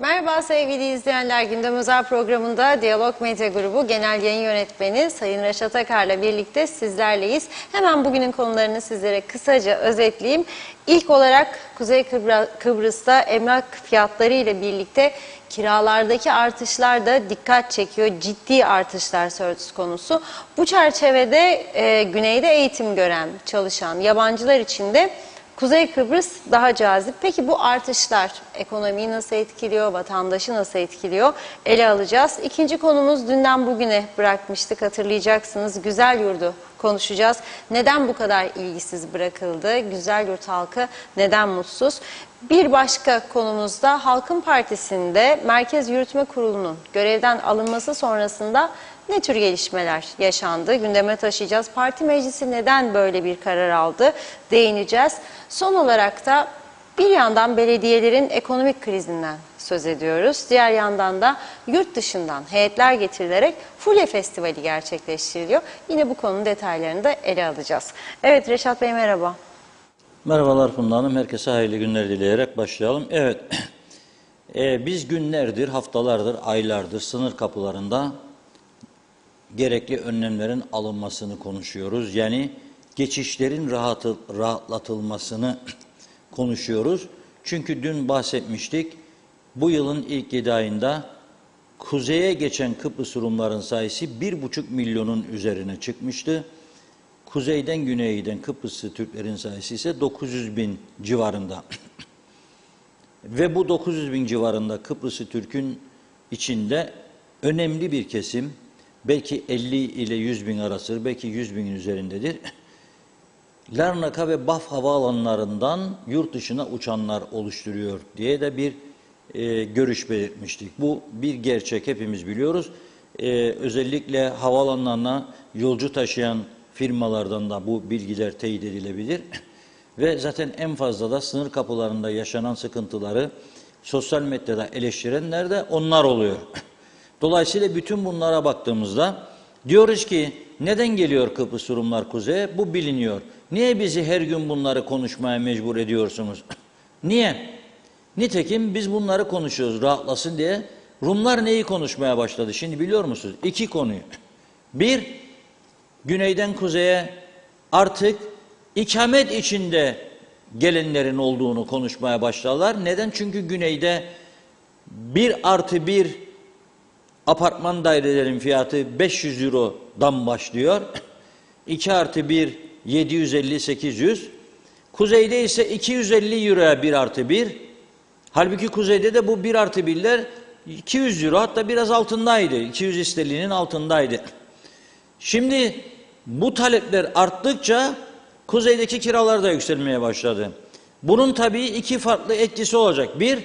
Merhaba sevgili izleyenler, Gündem Özel programında Diyalog Medya Grubu Genel Yayın Yönetmeni Sayın Reşat Akar'la birlikte sizlerleyiz. Hemen bugünün konularını sizlere kısaca özetleyeyim. İlk olarak Kuzey Kıbrıs'ta emlak fiyatları ile birlikte kiralardaki artışlar da dikkat çekiyor. Ciddi artışlar söz konusu. Bu çerçevede güneyde eğitim gören, çalışan yabancılar için de Kuzey Kıbrıs daha cazip. Peki bu artışlar ekonomiyi nasıl etkiliyor, vatandaşı nasıl etkiliyor? Ele alacağız. İkinci konumuz dünden bugüne bırakmıştık, hatırlayacaksınız. Güzel Yurdu konuşacağız. Neden bu kadar ilgisiz bırakıldı? Güzel Yurt halkı neden mutsuz? Bir başka konumuzda Halkın Partisi'nde Merkez Yürütme Kurulu'nun görevden alınması sonrasında ne tür gelişmeler yaşandı? Gündeme taşıyacağız. Parti meclisi neden böyle bir karar aldı? Değineceğiz. Son olarak da bir yandan belediyelerin ekonomik krizinden söz ediyoruz. Diğer yandan da yurt dışından heyetler getirilerek Fulya Festivali gerçekleştiriliyor. Yine bu konunun detaylarını da ele alacağız. Evet Reşat Bey, merhaba. Merhabalar Funda Hanım. Herkese hayırlı günler dileyerek başlayalım. Evet, biz günlerdir, haftalardır, aylardır sınır kapılarında gerekli önlemlerin alınmasını konuşuyoruz. Yani geçişlerin rahatlatılmasını konuşuyoruz. Çünkü dün bahsetmiştik, bu yılın ilk 7 ayında kuzeye geçen Kıbrıs Rumların sayısı 1,5 milyonun üzerine çıkmıştı. Kuzeyden güneye giden Kıbrıslı Türklerin sayısı ise 900 bin civarında. Ve bu 900 bin civarında Kıbrıslı Türk'ün içinde önemli bir kesim, belki 50 ile 100 bin arası, belki 100 binin üzerindedir. Larnaka ve Baf havaalanlarından yurt dışına uçanlar oluşturuyor diye de bir görüş belirtmiştik. Bu bir gerçek, hepimiz biliyoruz. Özellikle havaalanlarına yolcu taşıyan firmalardan da bu bilgiler teyit edilebilir. Ve zaten en fazla da sınır kapılarında yaşanan sıkıntıları sosyal medyada eleştirenler de onlar oluyor. Dolayısıyla bütün bunlara baktığımızda diyoruz ki neden geliyor Kıbrıs Rumlar kuzeye? Bu biliniyor. Niye bizi her gün bunları konuşmaya mecbur ediyorsunuz? Niye? Nitekim biz bunları konuşuyoruz rahatlasın diye. Rumlar neyi konuşmaya başladı şimdi biliyor musunuz? İki konuyu. Bir, güneyden kuzeye artık ikamet içinde gelenlerin olduğunu konuşmaya başladılar. Neden? Çünkü güneyde 1+1 apartman dairelerin fiyatı 500 Euro'dan başlıyor. 2+1 750-800. Kuzeyde ise 250 Euro'ya 1+1. Halbuki kuzeyde de bu 1+1'ler 200 Euro, hatta biraz altındaydı. 200 sterlinin altındaydı. Şimdi bu talepler arttıkça kuzeydeki kiralar da yükselmeye başladı. Bunun tabii iki farklı etkisi olacak. Bir,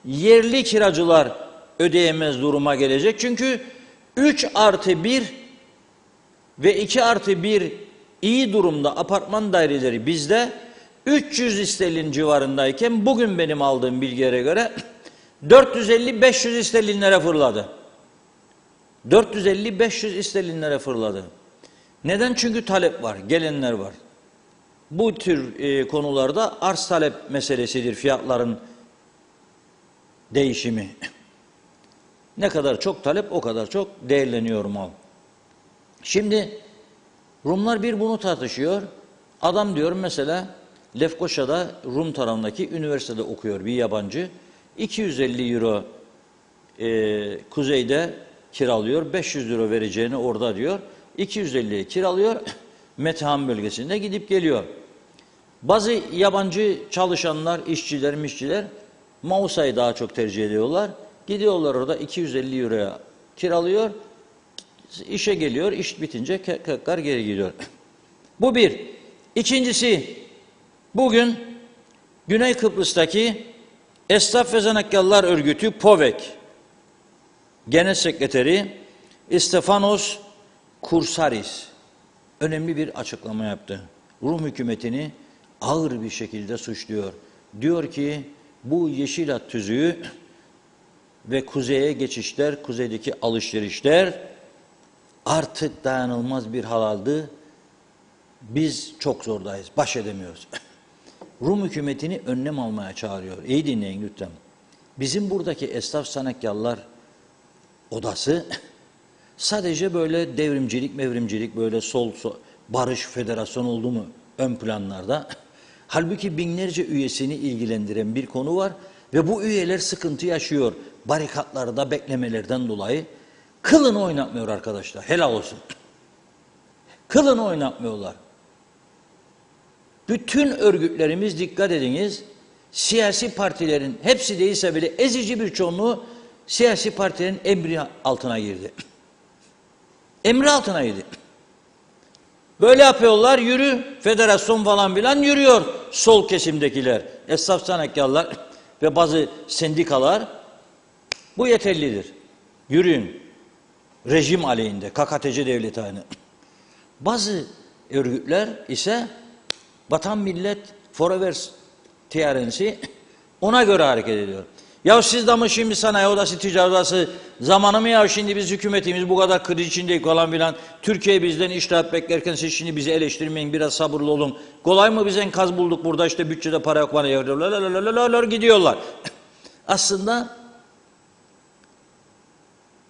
yerli kiracılar ödeyemez duruma gelecek. Çünkü 3+1 ve 2+1 iyi durumda apartman daireleri bizde 300 sterlin civarındayken bugün benim aldığım bilgilere göre 450-500 sterlinlere fırladı. 450-500 sterlinlere fırladı. Neden? Çünkü talep var, gelenler var. Bu tür konularda arz talep meselesidir fiyatların değişimi. Ne kadar çok talep o kadar çok değerleniyor mal. Şimdi Rumlar bir bunu tartışıyor. Adam diyor mesela Lefkoşa'da Rum tarafındaki üniversitede okuyor bir yabancı. 250 Euro kuzeyde kiralıyor. 500 Euro vereceğini orada diyor. 250'ye kiralıyor. Metehan bölgesinde gidip geliyor. Bazı yabancı çalışanlar, işçiler, Mausa'yı daha çok tercih ediyorlar. Gidiyorlar orada 250 Euro'ya kiralıyor. İşe geliyor, iş bitince tekrar geri gidiyor. Bu bir. İkincisi, bugün Güney Kıbrıs'taki Esnaf ve Zanatkarlar Örgütü POVEK Genel Sekreteri Stefanos Kursaris önemli bir açıklama yaptı. Rum hükümetini ağır bir şekilde suçluyor. Diyor ki bu yeşil hat tüzüğü ve kuzeye geçişler, kuzeydeki alışverişler artık dayanılmaz bir hal aldı. Biz çok zordayız, baş edemiyoruz. Rum hükümetini önlem almaya çağırıyor. İyi dinleyin lütfen. Bizim buradaki esnaf sanatkarlar odası sadece böyle devrimcilik böyle barış federasyon oldu mu ön planlarda. Halbuki binlerce üyesini ilgilendiren bir konu var ve bu üyeler sıkıntı yaşıyor barikatlarda beklemelerden dolayı. Kılını oynatmıyor arkadaşlar, helal olsun. Kılını oynatmıyorlar. Bütün örgütlerimiz, dikkat ediniz, siyasi partilerin hepsi değilse bile ezici bir çoğunluğu siyasi partilerin emri altına girdi. Emri altına girdi. Böyle yapıyorlar, yürü, federasyon falan filan yürüyor sol kesimdekiler, esnaf sanatkarlar ve bazı sendikalar. Bu yeterlidir. Yürüyün. Rejim aleyhinde, KKTC devleti aynı. Bazı örgütler ise Vatan Millet Forever TRN'si ona göre hareket ediyor. Ya siz de mı şimdi sanayi odası, ticaret odası zamanı mı ya şimdi biz hükümetimiz bu kadar kriz içindeyik falan filan. Türkiye bizden iştahat beklerken siz şimdi bizi eleştirmeyin, biraz sabırlı olun. Kolay mı biz enkaz bulduk burada işte bütçede para yok bana gidiyorlar. Aslında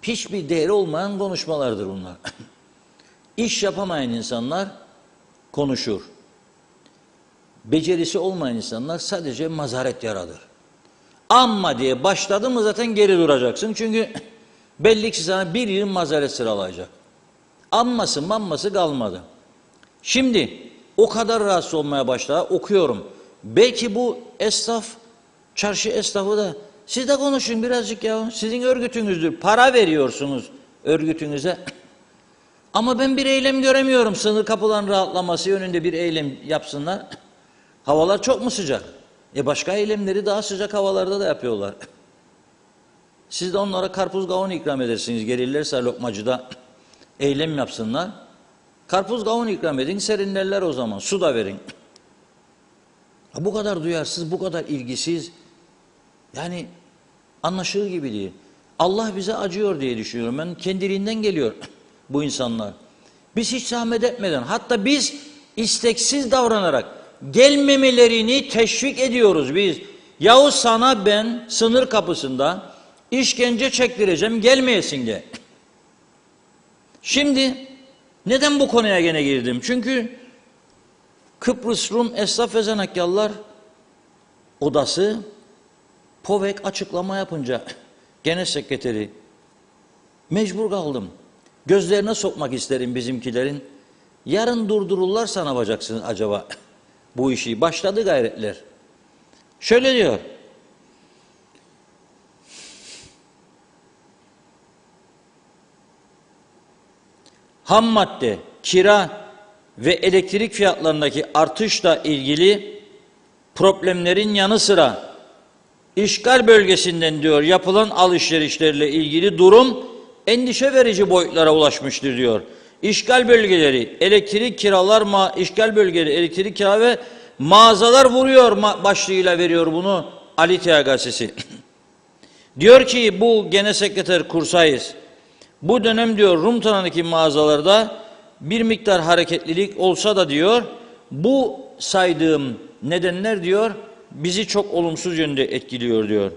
hiçbir değeri olmayan konuşmalardır bunlar. İş yapamayan insanlar konuşur. Becerisi olmayan insanlar sadece mazaret yaradır. Amma diye başladı mı zaten geri duracaksın. Çünkü belli ki sana bir yıl mazaret sıralayacak. Amması kalmadı. Şimdi o kadar rahatsız olmaya başladı. Okuyorum. Belki bu esnaf, çarşı esnafı da siz de konuşun birazcık ya. Sizin örgütünüzdür. Para veriyorsunuz örgütünüze. Ama ben bir eylem göremiyorum. Sınır kapıların rahatlaması yönünde bir eylem yapsınlar. Havalar çok mu sıcak? Başka eylemleri daha sıcak havalarda da yapıyorlar. Siz de onlara karpuz kavun ikram edersiniz. Gelirlerse lokmacıda eylem yapsınlar. Karpuz kavun ikram edin, serinlerler o zaman. Su da verin. Bu kadar duyarsız, bu kadar ilgisiz. Yani anlaşılır gibi değil. Allah bize acıyor diye düşünüyorum. Ben kendiliğinden geliyor bu insanlar. Biz hiç zahmet etmeden, hatta biz isteksiz davranarak gelmemelerini teşvik ediyoruz biz. Yahu sana ben sınır kapısında işkence çektireceğim, gelmeyesin de. Şimdi neden bu konuya gene girdim? Çünkü Kıbrıs Rum Esnaf ve Zanatkarlar Odası POVEK açıklama yapınca genel sekreteri mecbur kaldım. Gözlerine sokmak isterim bizimkilerin. Yarın durdururlarsa ne yapacaksın acaba bu işi? Başladı gayretler. Şöyle diyor. Ham madde, kira ve elektrik fiyatlarındaki artışla ilgili problemlerin yanı sıra işgal bölgesinden diyor yapılan alışverişlerle ilgili durum endişe verici boyutlara ulaşmıştır diyor. İşgal bölgeleri, işgal bölgeleri, elektrik kira ve mağazalar vuruyor başlığıyla veriyor bunu Ali Teha gazetesi. Diyor ki bu Genel Sekreter Kursayız, bu dönem diyor Rumtana'daki mağazalarda bir miktar hareketlilik olsa da diyor bu saydığım nedenler diyor bizi çok olumsuz yönde etkiliyor diyor.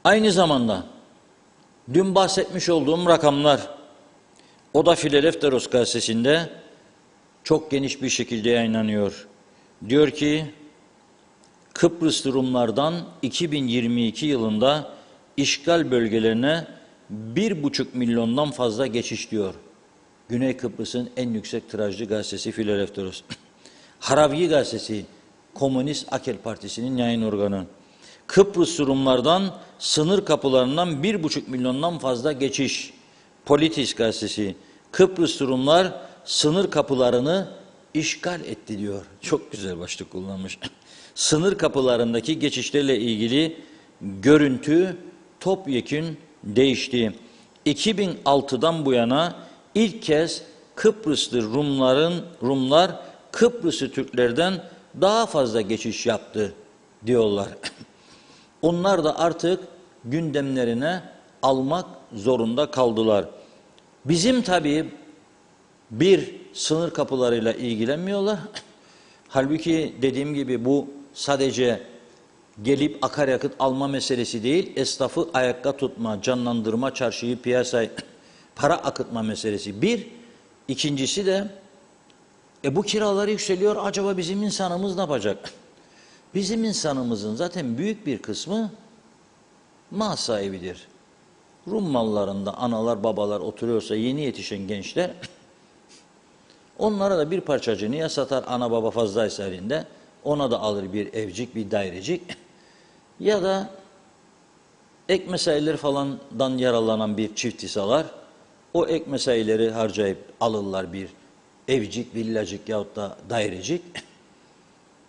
Aynı zamanda dün bahsetmiş olduğum rakamlar o da Filadelfos gazetesinde çok geniş bir şekilde yayınlanıyor. Diyor ki Kıbrıs Rumlardan 2022 yılında işgal bölgelerine 1,5 milyondan fazla geçiş diyor. Güney Kıbrıs'ın en yüksek tirajlı gazetesi Filadelfos. Haravgi gazetesi, Komünist Akel Partisi'nin yayın organı. Kıbrıs Rumlardan sınır kapılarından 1,5 milyondan fazla geçiş. Politis gazetesi, Kıbrıs Rumlar sınır kapılarını işgal etti diyor. Çok güzel başlık kullanmış. Sınır kapılarındaki geçişlerle ilgili görüntü topyekün değişti. 2006'dan bu yana ilk kez Kıbrıslı Rumlar Kıbrıslı Türklerden daha fazla geçiş yaptı diyorlar. Onlar da artık gündemlerine almak zorunda kaldılar. Bizim tabii bir sınır kapılarıyla ilgilenmiyorlar. Halbuki dediğim gibi bu sadece gelip akaryakıt alma meselesi değil, esnafı ayakta tutma, canlandırma, çarşıyı, piyasayı, para akıtma meselesi. Bir, ikincisi de bu kiralar yükseliyor, acaba bizim insanımız ne yapacak? Bizim insanımızın zaten büyük bir kısmı mal sahibidir. Rum mallarında analar babalar oturuyorsa yeni yetişen gençler onlara da bir parçacığını ya satar ana baba fazlaysa elinde, ona da alır bir evcik bir dairecik ya da ek mesaileri falandan yararlanan bir çift salar, o ek mesaileri harcayıp alırlar bir evcik, villacık yahut da dairecik.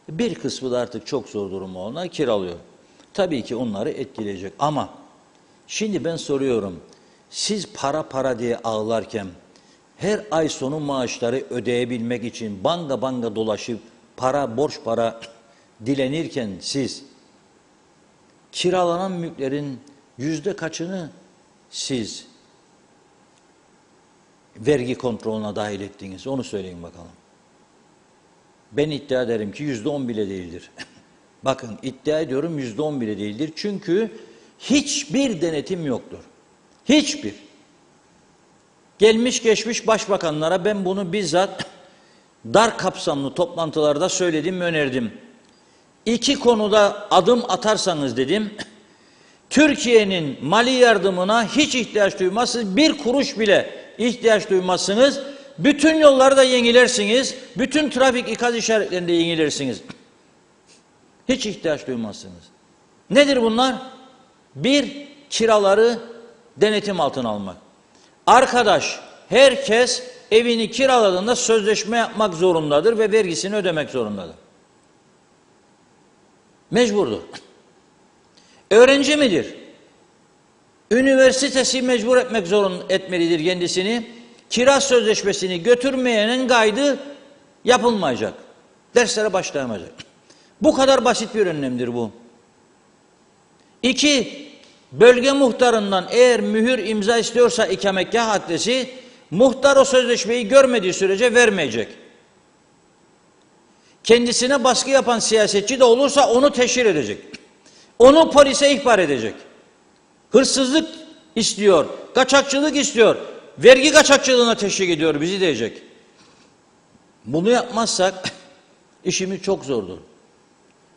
Bir kısmı da artık çok zor durumu olanlar kiralıyor. Tabii ki onları etkileyecek ama şimdi ben soruyorum, siz para diye ağlarken her ay sonu maaşları ödeyebilmek için banga dolaşıp borç para dilenirken siz kiralanan mülklerin %kaçını siz vergi kontrolüne dahil ettiniz? Onu söyleyin bakalım. Ben iddia ederim ki %10 bile değildir. Bakın iddia ediyorum %10 bile değildir. Çünkü hiçbir denetim yoktur. Hiçbir. Gelmiş geçmiş başbakanlara ben bunu bizzat dar kapsamlı toplantılarda söyledim, önerdim. İki konuda adım atarsanız dedim, Türkiye'nin mali yardımına hiç ihtiyaç duymazsınız, bir kuruş bile ihtiyaç duymazsınız, bütün yolları da yenilersiniz, bütün trafik ikaz işaretlerinde yenilersiniz. Hiç ihtiyaç duymazsınız. Nedir bunlar? Bir, kiraları denetim altına almak. Arkadaş, herkes evini kiraladığında sözleşme yapmak zorundadır ve vergisini ödemek zorundadır. Mecburdur. Öğrenci midir? Üniversitesi mecbur etmelidir kendisini. Kira sözleşmesini götürmeyenin kaydı yapılmayacak. Derslere başlayamayacak. Bu kadar basit bir önlemdir bu. İki, bölge muhtarından eğer mühür imza istiyorsa ikametgah adresi, muhtar o sözleşmeyi görmediği sürece vermeyecek. Kendisine baskı yapan siyasetçi de olursa onu teşhir edecek. Onu polise ihbar edecek. Hırsızlık istiyor, kaçakçılık istiyor, vergi kaçakçılığına teşvik ediyor bizi diyecek. Bunu yapmazsak işimiz çok zordur.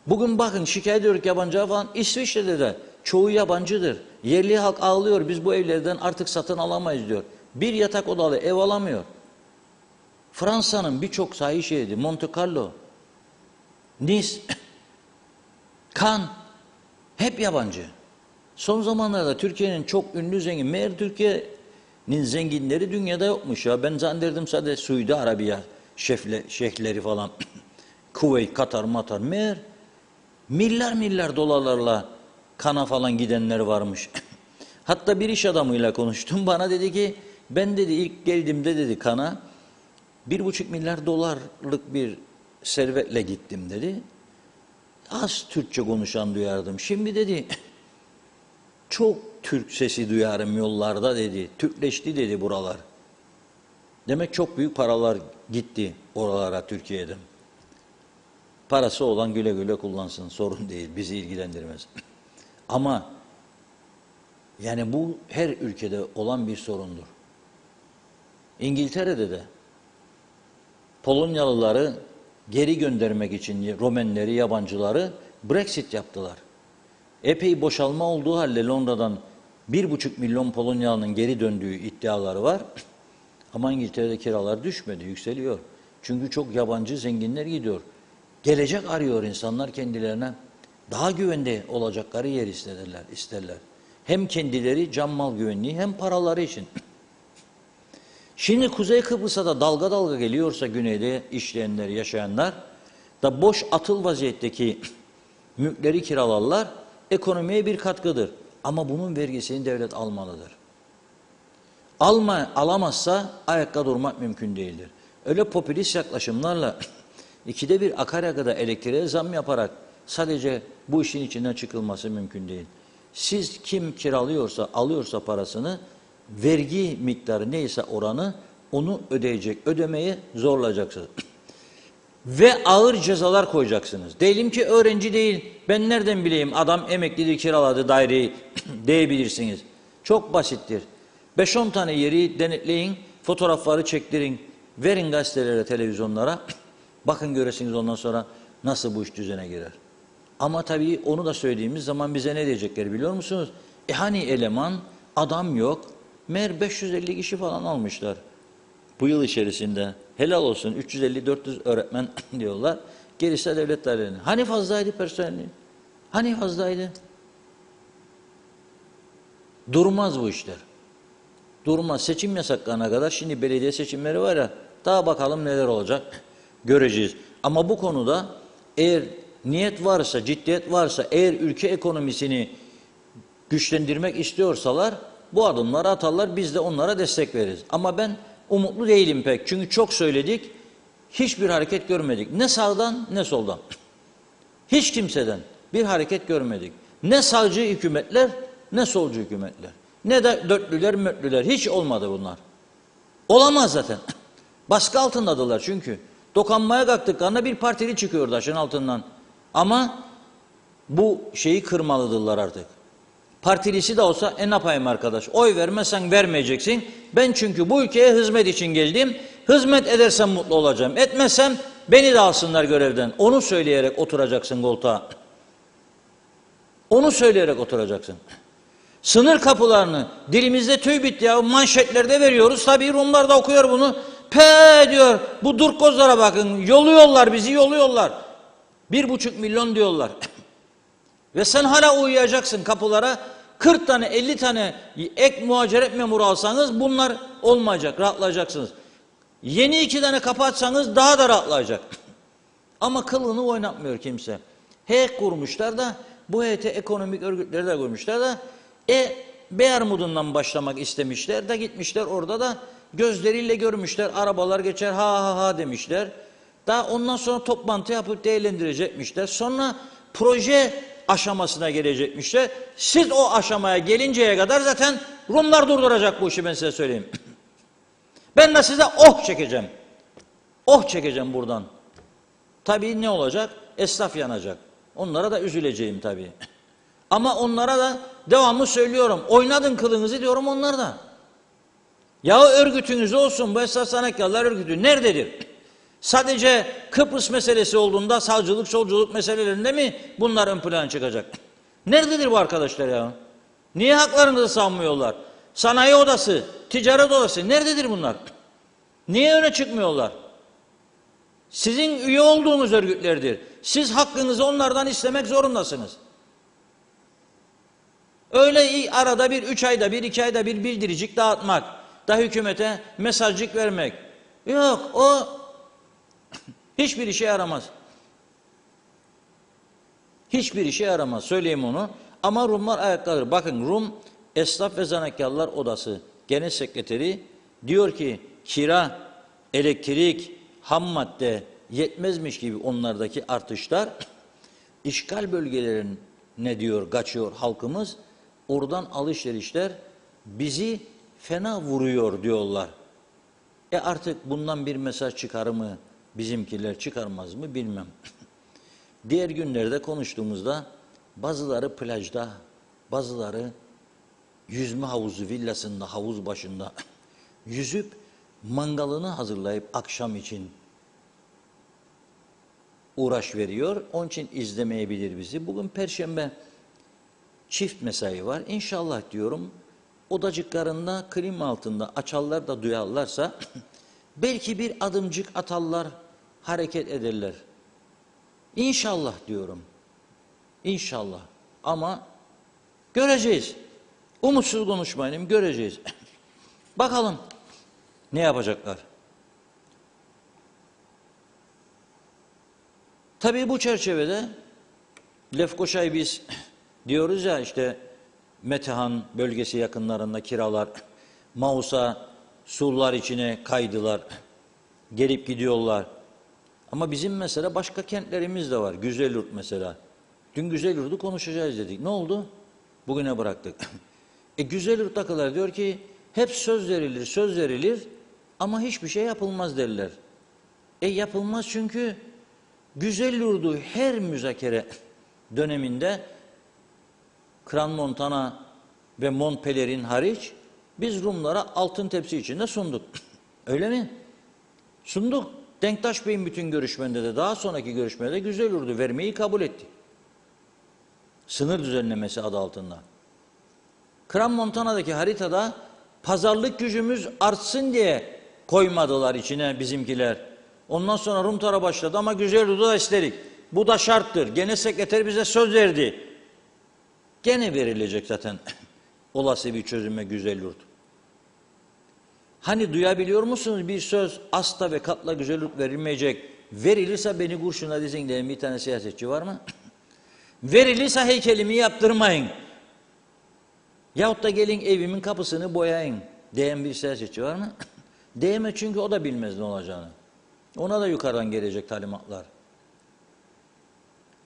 Bugün bakın şikayet ediyoruz yabancılar falan, İsviçre'de de çoğu yabancıdır. Yerli halk ağlıyor, biz bu evlerden artık satın alamayız diyor. Bir yatak odalı ev alamıyor. Fransa'nın birçok sahil şehri, Monte Carlo, Nice, Cannes, hep yabancı. Son zamanlarda Türkiye'nin çok ünlü zengin, meğer Türkiye'nin zenginleri dünyada yokmuş ya. Ben zannederdim sadece Suudi Arabiya şeyhleri falan, Kuveyt, Katar, Matar, meğer milyar dolarlarla Kana falan gidenler varmış. Hatta bir iş adamıyla konuştum, bana dedi ki, ben dedi ilk geldiğimde dedi Kana, 1,5 milyar dolarlık bir servetle gittim dedi. Az Türkçe konuşan duyardım. Şimdi dedi, çok Türk sesi duyarım yollarda dedi. Türkleşti dedi buralar. Demek çok büyük paralar gitti oralara Türkiye'den. Parası olan güle güle kullansın, sorun değil, bizi ilgilendirmez. Ama yani bu her ülkede olan bir sorundur. İngiltere'de de Polonyalıları geri göndermek için Romenleri, yabancıları Brexit yaptılar. Epey boşalma olduğu halde Londra'dan 1,5 milyon Polonyalı'nın geri döndüğü iddiaları var. Ama İngiltere'de kiralar düşmedi, yükseliyor. Çünkü çok yabancı zenginler gidiyor. Gelecek arıyor insanlar kendilerine. Daha güvende olacakları yer isterler. Hem kendileri can mal güvenliği hem paraları için. Şimdi Kuzey Kıbrıs'a da dalga dalga geliyorsa güneyde işleyenler, yaşayanlar da boş atıl vaziyetteki mülkleri kiralarlar, ekonomiye bir katkıdır. Ama bunun vergisini devlet almalıdır. Alamazsa ayakta durmak mümkün değildir. Öyle popülist yaklaşımlarla 2'de 1 akaryakıda elektriğe zam yaparak sadece bu işin içinden çıkılması mümkün değil. Siz kim kiralıyorsa, alıyorsa parasını, vergi miktarı neyse oranı onu ödeyecek. Ödemeyi zorlayacaksınız. Ve ağır cezalar koyacaksınız. Diyelim ki öğrenci değil. Ben nereden bileyim adam emeklidir kiraladı daireyi diyebilirsiniz. Çok basittir. 5-10 tane yeri denetleyin, fotoğrafları çektirin, verin gazetelere, televizyonlara. Bakın göresiniz ondan sonra nasıl bu iş düzene girer. Ama tabii onu da söylediğimiz zaman bize ne diyecekler biliyor musunuz? Hani eleman, adam yok. Meğer 550 kişi falan almışlar. Bu yıl içerisinde helal olsun 350-400 öğretmen diyorlar. Gerisi devlet dairelerinin. Hani fazlaydı personelin? Hani fazlaydı? Durmaz bu işler. Durmaz. Seçim yasaklarına kadar şimdi belediye seçimleri var ya, daha bakalım neler olacak göreceğiz. Ama bu konuda eğer niyet varsa, ciddiyet varsa, eğer ülke ekonomisini güçlendirmek istiyorsalar bu adımları atarlar, biz de onlara destek veririz. Ama ben umutlu değilim pek. Çünkü çok söyledik, hiçbir hareket görmedik. Ne sağdan ne soldan. Hiç kimseden bir hareket görmedik. Ne sağcı hükümetler ne solcu hükümetler. Ne de dörtlüler mötlüler. Hiç olmadı bunlar. Olamaz zaten. Baskı altındadılar çünkü. Dokanmaya kalktıklarında bir partili çıkıyor taşın altından. Ama bu şeyi kırmalıdırlar artık. Partilisi de olsa ne yapayım arkadaş? Oy vermezsen vermeyeceksin. Ben çünkü bu ülkeye hizmet için geldim. Hizmet edersem mutlu olacağım. Etmezsem beni de alsınlar görevden. Onu söyleyerek oturacaksın koltuğa. Onu söyleyerek oturacaksın. Sınır kapılarını dilimizde tüy bitti ya, manşetlerde veriyoruz. Tabii Rumlar da okuyor bunu. Diyor bu Durkozlara bakın, yolluyorlar bizi, yolluyorlar. 1,5 milyon diyorlar. Ve sen hala uyuyacaksın kapılara. 40 tane 50 tane ek muhaciret memuru alsanız bunlar olmayacak, rahatlayacaksınız. Yeni 2 tane kapı açsanız daha da rahatlayacak. Ama kılını oynatmıyor kimse. Heyet kurmuşlar da, bu heyete ekonomik örgütleri de koymuşlar da, Beyarmudundan başlamak istemişler de gitmişler orada da gözleriyle görmüşler, arabalar geçer ha ha ha demişler. Daha ondan sonra toplantı yapıp değerlendirecekmişler. Sonra proje aşamasına gelecekmişler. Siz o aşamaya gelinceye kadar zaten Rumlar durduracak bu işi, ben size söyleyeyim. Ben de size oh çekeceğim. Oh çekeceğim buradan. Tabii ne olacak? Esnaf yanacak. Onlara da üzüleceğim tabii. Ama onlara da devamlı söylüyorum. Oynadın kılınızı diyorum onlara da. Ya örgütünüz olsun, bu esas sanatkarlar örgütü nerededir? Sadece Kıbrıs meselesi olduğunda savcılık, solculuk meselelerinde mi bunlar ön plana çıkacak? Nerededir bu arkadaşlar ya? Niye haklarını savunmuyorlar? Sanayi odası, ticaret odası nerededir bunlar? Niye öne çıkmıyorlar? Sizin üye olduğunuz örgütlerdir. Siz hakkınızı onlardan istemek zorundasınız. Öyle arada bir, 3 ayda bir, 2 ayda bir bildiricik dağıtmak, da hükümete mesajcık vermek. Yok, o hiçbir işe yaramaz. Hiçbir işe yaramaz, söyleyeyim onu. Ama Rumlar ayaktadır. Bakın Rum Esnaf ve Zanaatkarlar Odası Genel Sekreteri diyor ki kira, elektrik, ham madde yetmezmiş gibi onlardaki artışlar işgal bölgelerine diyor kaçıyor halkımız. Oradan alışverişler bizi fena vuruyor diyorlar. Artık bundan bir mesaj çıkar mı? Bizimkiler çıkarmaz mı bilmem. Diğer günlerde konuştuğumuzda bazıları plajda, bazıları yüzme havuzu villasında, havuz başında yüzüp mangalını hazırlayıp akşam için uğraş veriyor. Onun için izlemeyebilir bizi. Bugün Perşembe çift mesai var. İnşallah diyorum odacıklarında klima altında açarlar da duyarlarsa belki bir adımcık atarlar, hareket ederler. İnşallah diyorum. İnşallah. Ama göreceğiz. Umutsuz konuşmayalım, göreceğiz. Bakalım ne yapacaklar. Tabii bu çerçevede Lefkoşa'yı biz diyoruz ya işte Metehan bölgesi yakınlarında kiralar, Mausa surlar içine kaydılar, gelip gidiyorlar. Ama bizim mesela başka kentlerimiz de var. Güzelyurt mesela. Dün Güzelyurt'u konuşacağız dedik. Ne oldu? Bugüne bıraktık. Güzel yurttakiler diyor ki hep söz verilir, söz verilir ama hiçbir şey yapılmaz derler. Yapılmaz çünkü güzel yurdu her müzakere döneminde Crans-Montana ve Montpellier'in hariç biz Rumlara altın tepsi içinde sunduk. Öyle mi? Sunduk. Denktaş Bey'in bütün görüşmende de daha sonraki görüşmede de güzel yurdu vermeyi kabul etti. Sınır düzenlemesi adı altında. Crans-Montana'daki haritada pazarlık gücümüz artsın diye koymadılar içine bizimkiler. Ondan sonra Rum tara başladı ama güzel yurdu da istedik. Bu da şarttır. Gene sekreter bize söz verdi. Gene verilecek zaten olası bir çözüme güzel yurt. Hani duyabiliyor musunuz bir söz asla ve katla güzel yurt verilmeyecek. Verilirse beni kurşuna dizin diyen bir tane siyasetçi var mı? Verilirse heykelimi yaptırmayın. Yahut da gelin evimin kapısını boyayın diyen bir siyasetçi var mı? Diyemez çünkü o da bilmez ne olacağını. Ona da yukarıdan gelecek talimatlar.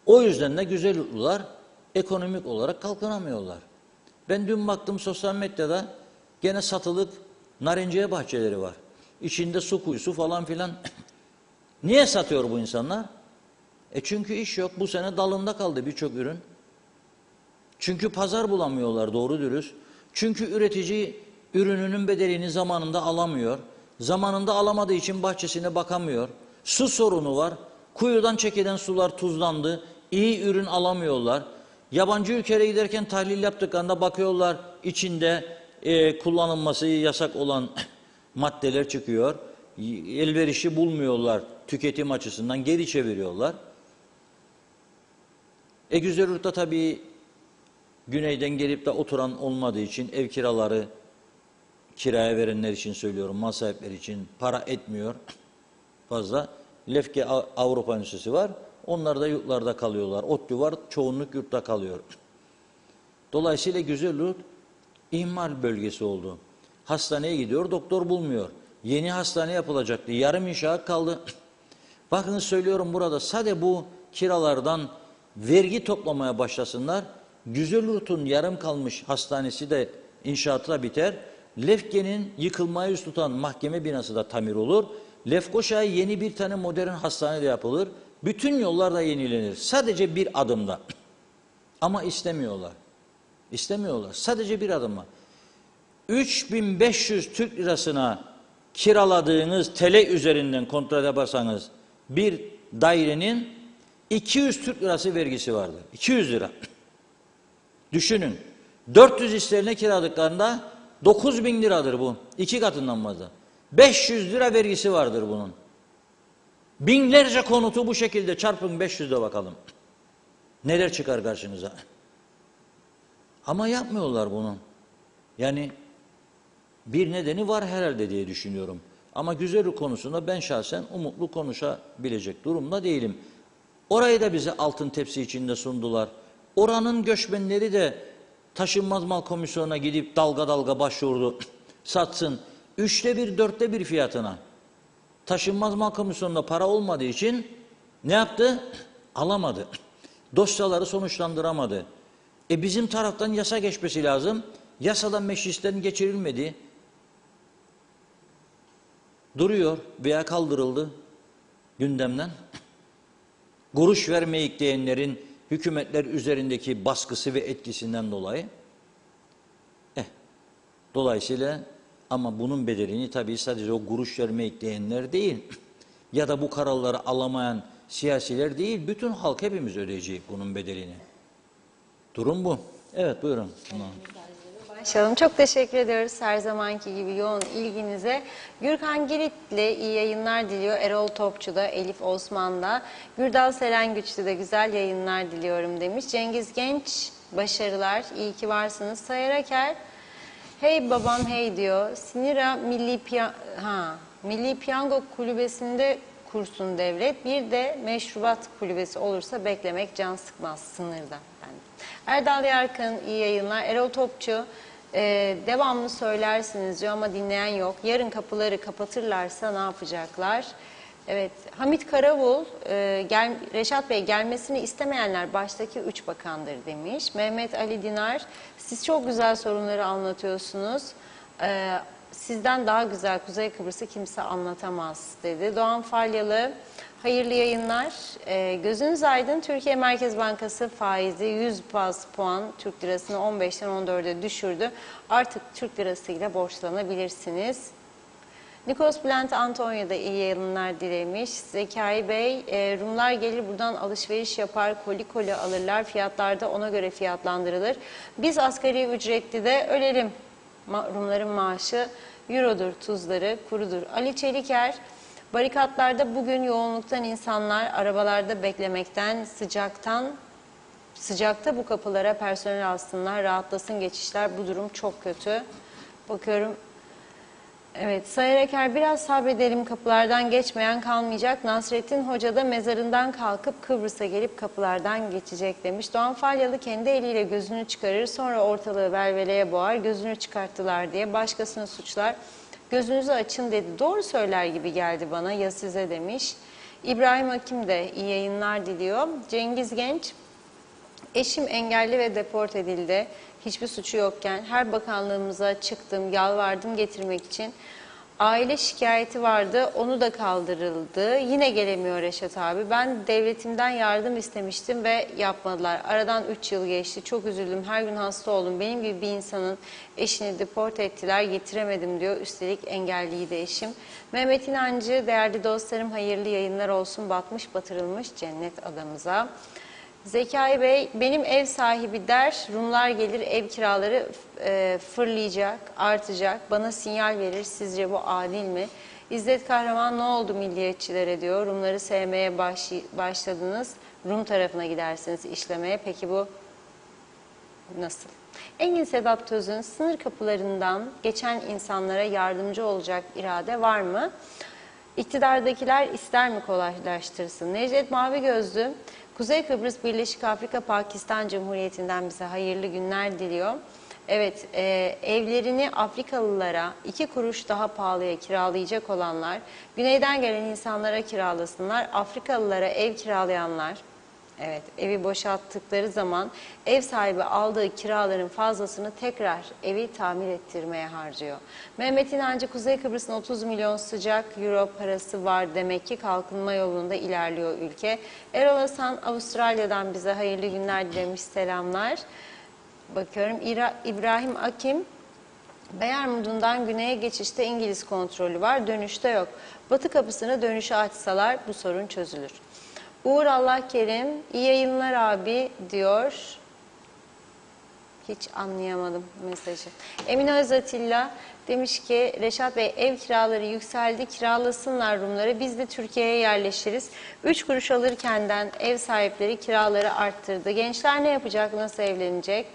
O yüzden de güzel yurtlular ekonomik olarak kalkınamıyorlar. Ben dün baktım sosyal medyada gene satılık narenciye bahçeleri var. İçinde su kuyusu falan filan. Niye satıyor bu insanlar? Çünkü iş yok. Bu sene dalında kaldı birçok ürün. Çünkü pazar bulamıyorlar doğru dürüst. Çünkü üretici ürününün bedelini zamanında alamıyor. Zamanında alamadığı için bahçesine bakamıyor. Su sorunu var. Kuyudan çekilen sular tuzlandı. İyi ürün alamıyorlar. Yabancı ülkelere giderken tahlil yaptıklarında bakıyorlar içinde kullanılması yasak olan maddeler çıkıyor. Elverişi bulmuyorlar tüketim açısından geri çeviriyorlar. Güzel yurtta tabii güneyden gelip de oturan olmadığı için ev kiraları kiraya verenler için söylüyorum, mal sahipleri için para etmiyor fazla. Lefke Avrupa Üniversitesi var. Onlar da yurtlarda kalıyorlar. ODTÜ var. Çoğunluk yurtta kalıyor. Dolayısıyla güzel yurt ihmal bölgesi oldu. Hastaneye gidiyor, doktor bulmuyor. Yeni hastane yapılacaktı. Yarım inşaat kaldı. Bakın söylüyorum burada sadece bu kiralardan vergi toplamaya başlasınlar. Güzel yurtun yarım kalmış hastanesi de inşaatı da biter. Lefke'nin yıkılmaya yüz tutan mahkeme binası da tamir olur. Lefkoşa'ya yeni bir tane modern hastane de yapılır. Bütün yollar da yenilenir. Sadece bir adımda. Ama istemiyorlar. İstemiyorlar. Sadece bir adımda. 3500 Türk lirasına kiraladığınız TL üzerinden kontrol yaparsanız bir dairenin 200 Türk lirası vergisi vardır. 200 lira. Düşünün. 400 isterine kiradıklarında 9.000 liradır bu. 2 katından fazla. 500 lira vergisi vardır bunun. Binlerce konutu bu şekilde çarpın 500'de bakalım. Neler çıkar karşınıza? Ama yapmıyorlar bunu. Yani bir nedeni var herhalde diye düşünüyorum. Ama güzellik konusunda ben şahsen umutlu konuşabilecek durumda değilim. Orayı da bize altın tepsi içinde sundular. Oranın göçmenleri de taşınmaz mal komisyonuna gidip dalga dalga başvurdu. Satsın. 3'te 1, 4'te 1 fiyatına. Taşınmaz mal komisyonunda para olmadığı için ne yaptı? Alamadı. Dosyaları sonuçlandıramadı. Bizim taraftan yasa geçmesi lazım. Yasadan meclisten geçirilmedi. Duruyor veya kaldırıldı gündemden. Kuruş vermeyik diyenlerin hükümetler üzerindeki baskısı ve etkisinden dolayı. Dolayısıyla ama bunun bedelini tabii sadece o kuruş vermeyik diyenler değil ya da bu kararları alamayan siyasiler değil, bütün halk hepimiz ödeyecek bunun bedelini. Durum bu. Evet buyurun. Başlayalım. Çok teşekkür ediyoruz her zamanki gibi yoğun ilginize. Gürkan Girit'le iyi yayınlar diliyor. Erol Topçu da, Elif Osman da. Gürdal Selengüçlü de güzel yayınlar diliyorum demiş. Cengiz Genç başarılar. İyi ki varsınız. Sayaraker hey babam hey diyor. Sinira Milli Piyango Kulübesi'nde kursun devlet. Bir de meşrubat kulübesi olursa beklemek can sıkmaz sınırda. Erdal Yarkın iyi yayınlar. Erol Topçu devamlı söylersiniz diyor ama dinleyen yok. Yarın kapıları kapatırlarsa ne yapacaklar? Evet, Hamit Karavul, Reşat Bey gelmesini istemeyenler baştaki 3 bakandır demiş. Mehmet Ali Dinar, siz çok güzel sorunları anlatıyorsunuz. Sizden daha güzel Kuzey Kıbrıs'ı kimse anlatamaz dedi. Doğan Falyalı, hayırlı yayınlar. Gözünüz aydın, Türkiye Merkez Bankası faizi 100 baz puan Türk lirasını 15'ten 14'e düşürdü. Artık Türk lirasıyla borçlanabilirsiniz. Nikos Bülent Antonya'da iyi yayınlar dilemiş. Zekai Bey, Rumlar gelir buradan alışveriş yapar, koli koli alırlar, fiyatlar da ona göre fiyatlandırılır. Biz asgari ücretli de ölelim. Rumların maaşı eurodur, tuzları kurudur. Ali Çeliker, barikatlarda bugün yoğunluktan insanlar arabalarda beklemekten, sıcakta bu kapılara personel alsınlar, rahatlasın geçişler. Bu durum çok kötü. Bakıyorum. Evet, Sayın Eker, biraz sabredelim, kapılardan geçmeyen kalmayacak. Nasrettin Hoca da mezarından kalkıp Kıbrıs'a gelip kapılardan geçecek demiş. Doğan Falyalı kendi eliyle gözünü çıkarır, sonra ortalığı velveleye boğar, gözünü çıkarttılar diye başkasını suçlar. Gözünüzü açın dedi. Doğru söyler gibi geldi bana, ya size demiş. İbrahim Hakim de iyi yayınlar diliyor. Cengiz Genç, eşim engelli ve deport edildi. Hiçbir suçu yokken her bakanlığımıza çıktım, yalvardım getirmek için. Aile şikayeti vardı, onu da kaldırıldı. Yine gelemiyor Reşat abi. Ben devletimden yardım istemiştim ve yapmadılar. Aradan 3 yıl geçti. Çok üzüldüm. Her gün hasta oldum. Benim gibi bir insanın eşini deport ettiler. Getiremedim diyor. Üstelik engelliydi eşim. Mehmet İnancı, değerli dostlarım hayırlı yayınlar olsun. Batmış batırılmış cennet adamıza. Zekai Bey, benim ev sahibi der, Rumlar gelir ev kiraları fırlayacak, artacak, bana sinyal verir, sizce bu adil mi? İzzet Kahraman, ne oldu milliyetçilere diyor, Rumları sevmeye başladınız, Rum tarafına gidersiniz işlemeye, peki bu nasıl? Engin Sedat Töz'ün sınır kapılarından geçen insanlara yardımcı olacak irade var mı? İktidardakiler ister mi kolaylaştırsın? Necdet Mavigözlü, Kuzey Kıbrıs Birleşik Afrika Pakistan Cumhuriyeti'nden bize hayırlı günler diliyor. Evet, evlerini Afrikalılara 2 kuruş daha pahalıya kiralayacak olanlar, güneyden gelen insanlara kiralasınlar, Afrikalılara ev kiralayanlar, evet, evi boşalttıkları zaman ev sahibi aldığı kiraların fazlasını tekrar evi tamir ettirmeye harcıyor. Mehmet İnancı, Kuzey Kıbrıs'ın 30 milyon sıcak euro parası var demek ki kalkınma yolunda ilerliyor ülke. Erol Hasan Avustralya'dan bize hayırlı günler dilemiş, selamlar. Bakıyorum İbrahim Akim, Beyermudun'dan güneye geçişte İngiliz kontrolü var, dönüşte yok. Batı kapısını dönüşe açsalar bu sorun çözülür. Uğur Allah Kerim, iyi yayınlar abi diyor. Hiç anlayamadım mesajı. Emine Özatilla demiş ki Reşat Bey ev kiraları yükseldi, kiralasınlar Rumları, biz de Türkiye'ye yerleşiriz. 3 kuruş alırkenden ev sahipleri kiraları arttırdı. Gençler ne yapacak, nasıl evlenecek?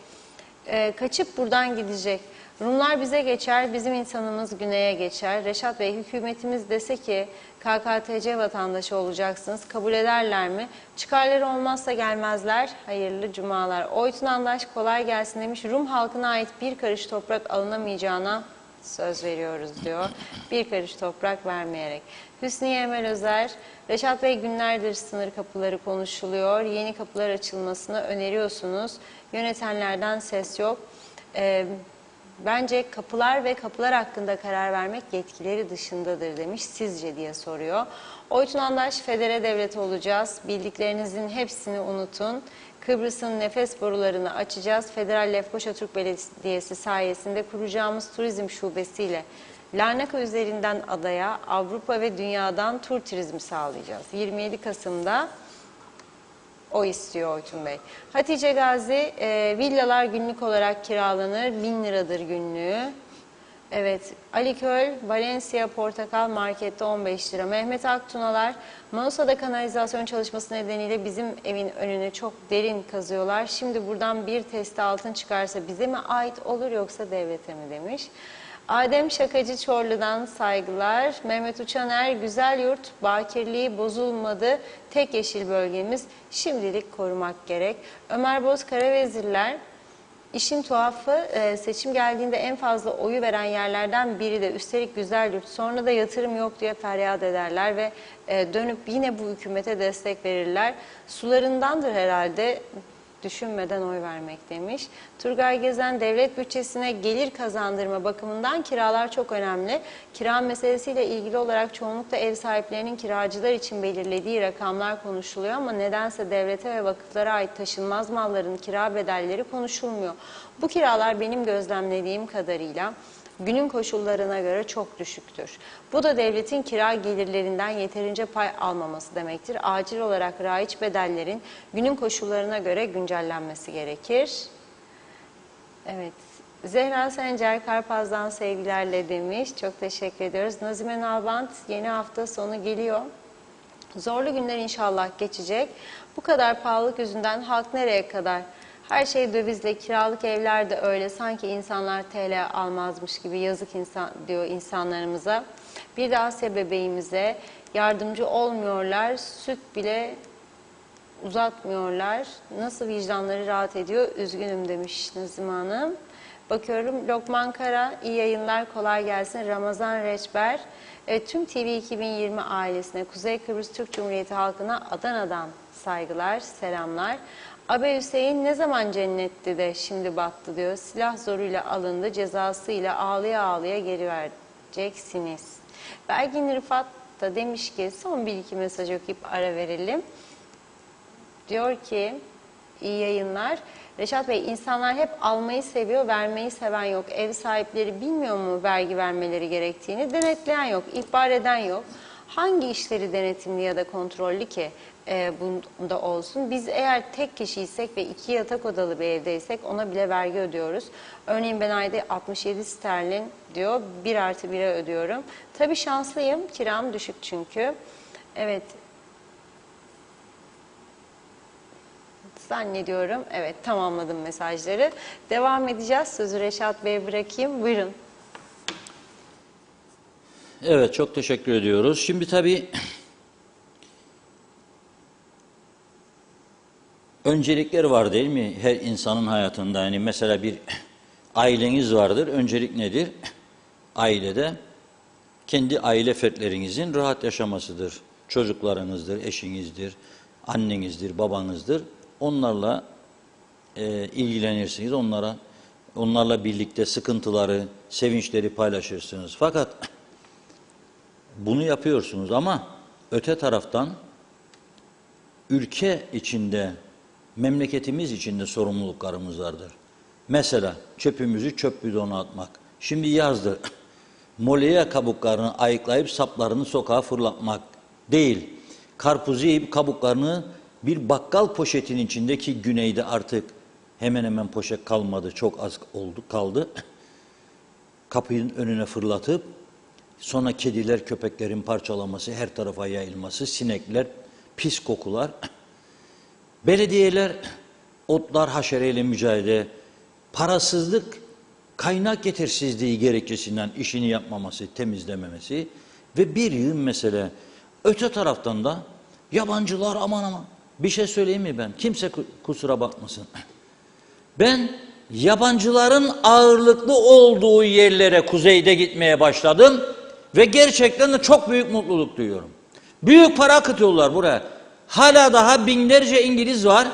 Kaçıp buradan gidecek. Rumlar bize geçer, bizim insanımız güneye geçer. Reşat Bey, hükümetimiz dese ki KKTC vatandaşı olacaksınız, kabul ederler mi? Çıkarları olmazsa gelmezler. Hayırlı cumalar. Oytun Andaş kolay gelsin demiş. Rum halkına ait bir karış toprak alınamayacağına söz veriyoruz diyor. Bir karış toprak vermeyerek. Hüsniye Emel Özer, Reşat Bey günlerdir sınır kapıları konuşuluyor. Yeni kapılar açılmasını öneriyorsunuz. Yönetenlerden ses yok. Bence kapılar ve kapılar hakkında karar vermek yetkileri dışındadır demiş. Sizce diye soruyor. Oytun Andaş, federe devleti olacağız. Bildiklerinizin hepsini unutun. Kıbrıs'ın nefes borularını açacağız. Federal Lefkoşa Türk Belediyesi sayesinde kuracağımız turizm şubesiyle Larnaka üzerinden adaya, Avrupa ve dünyadan tur turizmi sağlayacağız. 27 Kasım'da o istiyor Oytun Bey. Hatice Gazi, villalar günlük olarak kiralanır. 1000 liradır günlüğü. Evet, Ali Köl, Valencia Portakal Market'te 15 lira. Mehmet Aktunalar, Mausa'da kanalizasyon çalışması nedeniyle bizim evin önünü çok derin kazıyorlar. Şimdi buradan bir testi altın çıkarsa bize mi ait olur yoksa devlete mi demiş. Adem Şakacı Çorlu'dan saygılar. Mehmet Uçaner, güzel yurt, bakirliği bozulmadı. Tek yeşil bölgemiz şimdilik korumak gerek. Ömer Boz Karavezirler, İşin tuhafı seçim geldiğinde en fazla oyu veren yerlerden biri de üstelik güzel yurt. Sonra da yatırım yok diye feryat ederler ve dönüp yine bu hükümete destek verirler. Sularındandır herhalde düşünmeden oy vermek demiş. Turgay Gezen, devlet bütçesine gelir kazandırma bakımından kiralar çok önemli. Kira meselesiyle ilgili olarak çoğunlukla ev sahiplerinin kiracılar için belirlediği rakamlar konuşuluyor ama nedense devlete ve vakıflara ait taşınmaz malların kira bedelleri konuşulmuyor. Bu kiralar benim gözlemlediğim kadarıyla günün koşullarına göre çok düşüktür. Bu da devletin kira gelirlerinden yeterince pay almaması demektir. Acil olarak raiç bedellerin günün koşullarına göre güncellenmesi gerekir. Evet. Zehra Sencer Karpaz'dan sevgilerle demiş. Çok teşekkür ediyoruz. Nazime Nalbant, yeni hafta sonu geliyor. Zorlu günler inşallah geçecek. Bu kadar pahalılık yüzünden halk nereye kadar? Her şey dövizle, kiralık evler de öyle. Sanki insanlar TL almazmış gibi, yazık insan diyor insanlarımıza. Bir de Asya bebeğimize yardımcı olmuyorlar, süt bile uzatmıyorlar. Nasıl vicdanları rahat ediyor? Üzgünüm demiş Nazime Hanım. Bakıyorum Lokman Kara, iyi yayınlar, kolay gelsin. Ramazan Reçber, tüm TV 2020 ailesine, Kuzey Kıbrıs Türk Cumhuriyeti halkına Adana'dan saygılar, selamlar. Abe Hüseyin ne zaman cennetti de şimdi battı diyor. Silah zoruyla alındı, cezasıyla ağlaya ağlaya geri vereceksiniz. Belgin Rıfat da demiş ki son bir iki mesaj okuyup ara verelim. Diyor ki iyi yayınlar. Reşat Bey, insanlar hep almayı seviyor, vermeyi seven yok. Ev sahipleri bilmiyor mu vergi vermeleri gerektiğini? Denetleyen yok, ihbar eden yok. Hangi işleri denetimli ya da kontrollü ki bunda olsun? Biz eğer tek kişiysek ve 2 yatak odalı bir evdeysek ona bile vergi ödüyoruz. Örneğin ben ayda 67 sterlin diyor, 1+1'e ödüyorum. Tabii şanslıyım, kiram düşük çünkü. Evet. Zannediyorum. Evet, tamamladım mesajları. Devam edeceğiz. Sözü Reşat Bey'e bırakayım. Buyurun. Evet, çok teşekkür ediyoruz. Şimdi tabii öncelikler var değil mi her insanın hayatında? Yani mesela bir aileniz vardır. Öncelik nedir? Ailede kendi aile fertlerinizin rahat yaşamasıdır. Çocuklarınızdır, eşinizdir, annenizdir, babanızdır. Onlarla ilgilenirsiniz. Onlarla birlikte sıkıntıları, sevinçleri paylaşırsınız. Fakat bunu yapıyorsunuz ama öte taraftan ülke içinde, memleketimiz içinde sorumluluklarımız vardır. Mesela çöpümüzü çöp bidonuna atmak. Şimdi yazdır. Molya kabuklarını ayıklayıp saplarını sokağa fırlatmak değil. Karpuzu yiyip kabuklarını bir bakkal poşetinin içindeki güneyde artık hemen hemen poşet kalmadı. Çok az kaldı. Kapının önüne fırlatıp sonra kediler, köpeklerin parçalaması, her tarafa yayılması, sinekler, pis kokular. Belediyeler otlar haşereyle mücadele, parasızlık, kaynak yetersizliği gerekçesinden işini yapmaması, temizlememesi ve bir yığın mesele. Öte taraftan da yabancılar aman aman. Bir şey söyleyeyim mi ben? Kimse kusura bakmasın. Ben yabancıların ağırlıklı olduğu yerlere kuzeyde gitmeye başladım ve gerçekten de çok büyük mutluluk duyuyorum. Büyük para akıtıyorlar buraya. Hala daha binlerce İngiliz var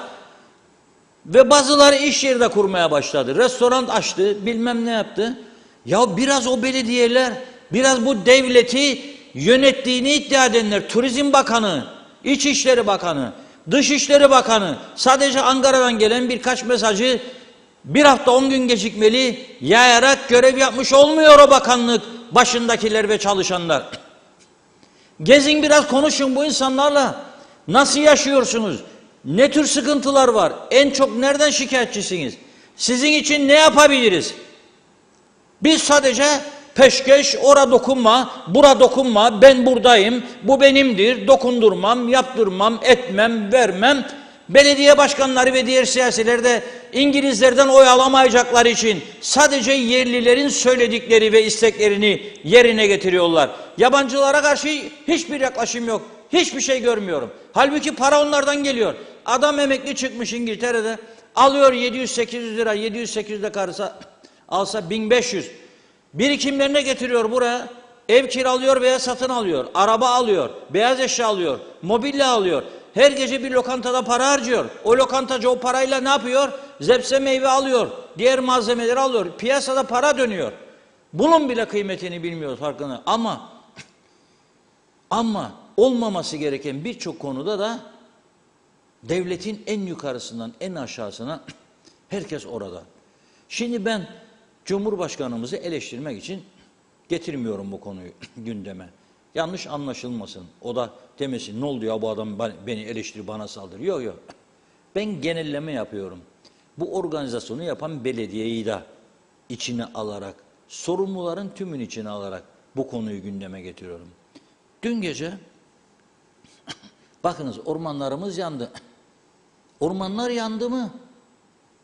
ve bazıları iş yeri de kurmaya başladı. Restoran açtı, bilmem ne yaptı. Ya biraz o belediyeler, biraz bu devleti yönettiğini iddia edenler, Turizm Bakanı, İçişleri Bakanı, Dışişleri Bakanı sadece Ankara'dan gelen birkaç mesajı bir hafta 10 gün gecikmeli yayarak görev yapmış olmuyor o bakanlık başındakiler ve çalışanlar. Gezin biraz konuşun bu insanlarla. Nasıl yaşıyorsunuz? Ne tür sıkıntılar var? En çok nereden şikayetçisiniz? Sizin için ne yapabiliriz? Biz sadece peşkeş, ora dokunma, bura dokunma, ben buradayım, bu benimdir, dokundurmam, yaptırmam, etmem, vermem. Belediye başkanları ve diğer siyasiler de İngilizlerden oy alamayacakları için sadece yerlilerin söyledikleri ve isteklerini yerine getiriyorlar. Yabancılara karşı hiçbir yaklaşım yok, hiçbir şey görmüyorum. Halbuki para onlardan geliyor. Adam emekli çıkmış İngiltere'de, Alıyor 700-800 lira, 700-800 de karısa alsa 1500. Birikimlerine getiriyor buraya. Ev kiralıyor veya satın alıyor. Araba alıyor, beyaz eşya alıyor, mobilya alıyor. Her gece bir lokantada para harcıyor. O lokantacı o parayla ne yapıyor? Zepse meyve alıyor, diğer malzemeleri alıyor. Piyasada para dönüyor. Bunun bile kıymetini bilmiyoruz, farkında. Ama olmaması gereken birçok konuda da devletin en yukarısından en aşağısına herkes orada. Şimdi ben Cumhurbaşkanımızı eleştirmek için getirmiyorum bu konuyu gündeme. Yanlış anlaşılmasın. O da demesin ne oldu ya bu adam beni eleştiri bana saldırıyor. Yok. Ben genelleme yapıyorum. Bu organizasyonu yapan belediyeyi de içine alarak, sorumluların tümünü içine alarak bu konuyu gündeme getiriyorum. Dün gece bakınız ormanlarımız yandı. Ormanlar yandı mı?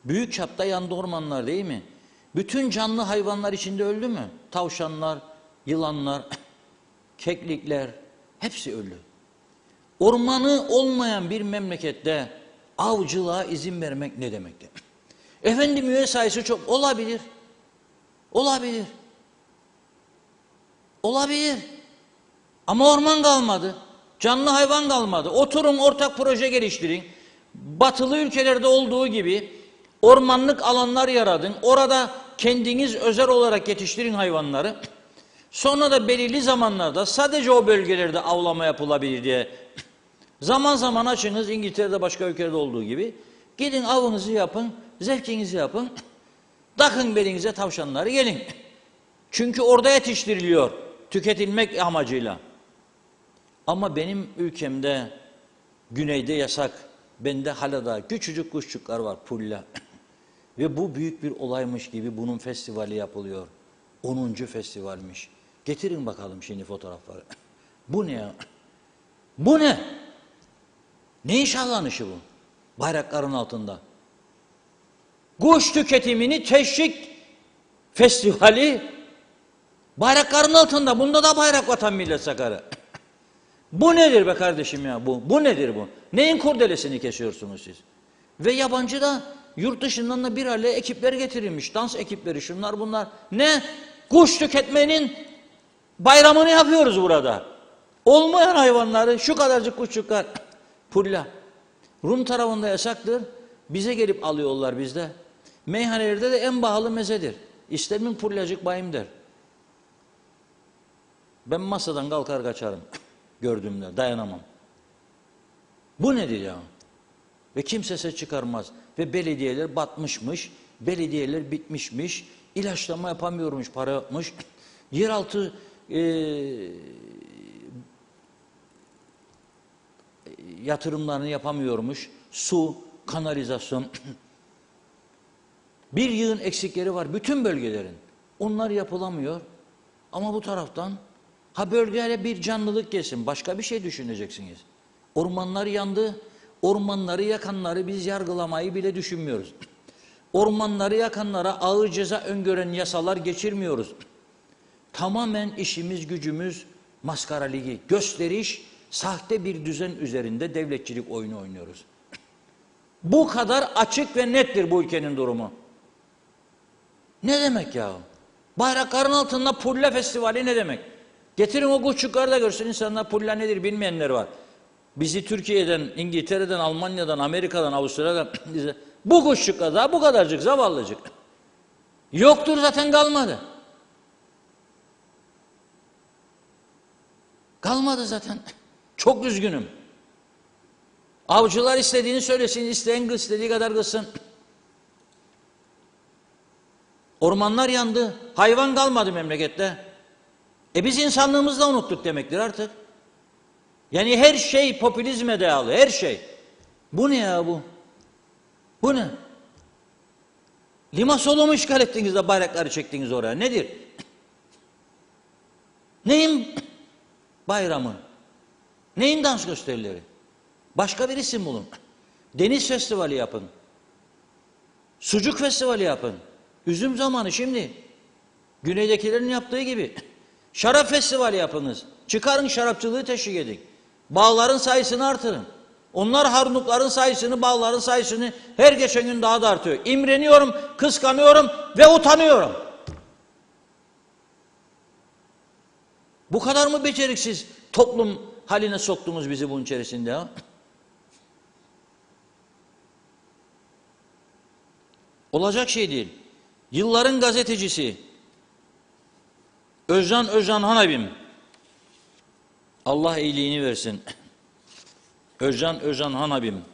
Büyük çapta yandı ormanlar değil mi? Bütün canlı hayvanlar içinde öldü mü? Tavşanlar, yılanlar, keklikler hepsi öldü. Ormanı olmayan bir memlekette avcılığa izin vermek ne demektir? Efendim üye sayısı çok olabilir. Olabilir. Olabilir. Ama orman kalmadı. Canlı hayvan kalmadı. Oturun ortak proje geliştirin. Batılı ülkelerde olduğu gibi ormanlık alanlar yaratın. Orada kendiniz özel olarak yetiştirin hayvanları. Sonra da belirli zamanlarda sadece o bölgelerde avlama yapılabilir diye zaman zaman açınız, İngiltere'de başka ülkelerde olduğu gibi. Gidin avınızı yapın, zevkinizi yapın. Takın belinize tavşanları gelin. Çünkü orada yetiştiriliyor tüketilmek amacıyla. Ama benim ülkemde güneyde yasak. Bende hala da küçücük kuşçuklar var, pulla. Ve bu büyük bir olaymış gibi bunun festivali yapılıyor. 10. festivalmiş. Getirin bakalım şimdi fotoğrafları. Bu ne ya? Bu ne? Ne iş anlayışı bu? Bayrakların altında. Kuş tüketimini teşvik festivali bayrakların altında. Bunda da bayrak vatan millet sakarı. Bu nedir be kardeşim ya bu? Bu nedir bu? Neyin kurdelesini kesiyorsunuz siz? Ve yabancı da yurt dışından da bir aile ekipler getirilmiş. Dans ekipleri şunlar bunlar. Ne? Kuş tüketmenin bayramını yapıyoruz burada. Olmayan hayvanları şu kadarcık kuşçuklar. Pulla. Rum tarafında yasaktır. Bize gelip alıyorlar bizde. Meyhanelerde de en pahalı mezedir. İstemin pullacık bayım der. Ben masadan kalkar kaçarım. Gördüğümde dayanamam. Bu nedir ya? Ve kimse ses çıkarmaz. Ve belediyeler batmışmış. Belediyeler bitmişmiş. İlaçlama yapamıyormuş, para yokmuş. Yeraltı yatırımlarını yapamıyormuş. Su, kanalizasyon. Bir yığın eksikleri var bütün bölgelerin. Onlar yapılamıyor. Ama bu taraftan ha bölgeye bir canlılık gelsin. Başka bir şey düşüneceksiniz. Ormanlar yandı. Ormanları yakanları biz yargılamayı bile düşünmüyoruz. Ormanları yakanlara ağır ceza öngören yasalar geçirmiyoruz. Tamamen işimiz gücümüz maskara ligi, gösteriş, sahte bir düzen üzerinde devletçilik oyunu oynuyoruz. Bu kadar açık ve nettir bu ülkenin durumu. Ne demek ya? Bayrakların altında pulla festivali ne demek? Getirin o kuşçukları da görsün insanlar pulla nedir bilmeyenler var. Bizi Türkiye'den, İngiltere'den, Almanya'dan, Amerika'dan, Avustralya'dan bu kuşçuklar daha bu kadarcık zavallıcık. Yoktur zaten kalmadı. Kalmadı zaten. Çok üzgünüm. Avcılar istediğini söylesin, isteyen istediği kadar kılsın. Ormanlar yandı, hayvan kalmadı memlekette. Biz insanlığımızı da unuttuk demektir artık. Yani her şey popülizme dayalı, her şey. Bu ne ya bu? Bu ne? Limasolu mu işgal ettiniz de bayrakları çektiniz oraya? Nedir? Neyin bayramı? Neyin dans gösterileri? Başka bir isim bulun. Deniz festivali yapın. Sucuk festivali yapın. Üzüm zamanı şimdi. Güneydekilerin yaptığı gibi. Şarap festivali yapınız. Çıkarın şarapçılığı teşvik edin. Bağların sayısını artırın. Onlar harunlukların sayısını, bağların sayısını her geçen gün daha da artıyor. İmreniyorum, kıskanıyorum ve utanıyorum. Bu kadar mı beceriksiz toplum haline soktunuz bizi bunun içerisinde ya? Olacak şey değil. Yılların gazetecisi Özcan Hanabim, Allah iyiliğini versin. Özcan Hanabim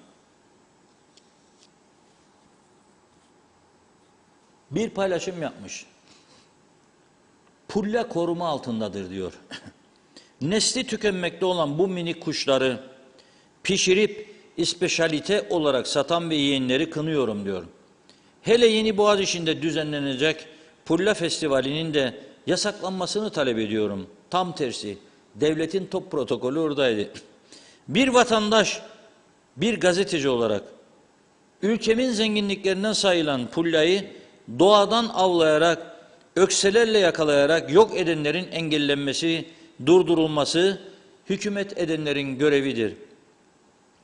bir paylaşım yapmış. Pulla koruma altındadır diyor. Nesli tükenmekte olan bu minik kuşları pişirip ispeşalite olarak satan ve yiyenleri kınıyorum diyor. Hele Yeni Boğaziçi'nde düzenlenecek Pulla Festivali'nin de yasaklanmasını talep ediyorum. Tam tersi, devletin top protokolü oradaydı. Bir vatandaş, bir gazeteci olarak ülkemin zenginliklerinden sayılan pullayı doğadan avlayarak, ökselerle yakalayarak yok edenlerin engellenmesi, durdurulması hükümet edenlerin görevidir.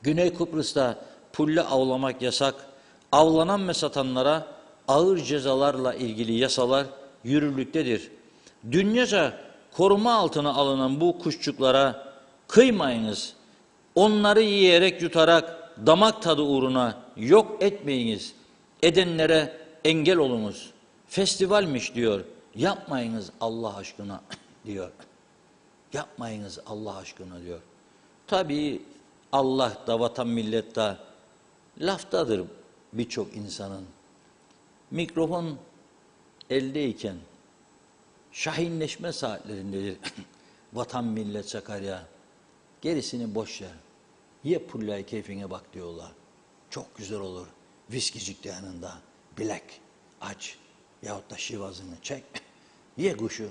Güney Kıbrıs'ta pulla avlamak yasak, avlanan ve satanlara ağır cezalarla ilgili yasalar yürürlüktedir. Dünyaca koruma altına alınan bu kuşçuklara kıymayınız. Onları yiyerek yutarak damak tadı uğruna yok etmeyiniz. Edenlere engel olunuz. Festivalmiş diyor. Yapmayınız Allah aşkına diyor. Yapmayınız Allah aşkına diyor. Tabii Allah da vatan millet de laftadır birçok insanın. Mikrofon eldeyken şahinleşme saatlerindedir. Vatan millet Sakarya. Gerisini boş ver. Ye pullayı keyfine bak diyorlar. Çok güzel olur. Viskicik de yanında. Bilek, aç yahut da şivazını çek. Ye kuşu.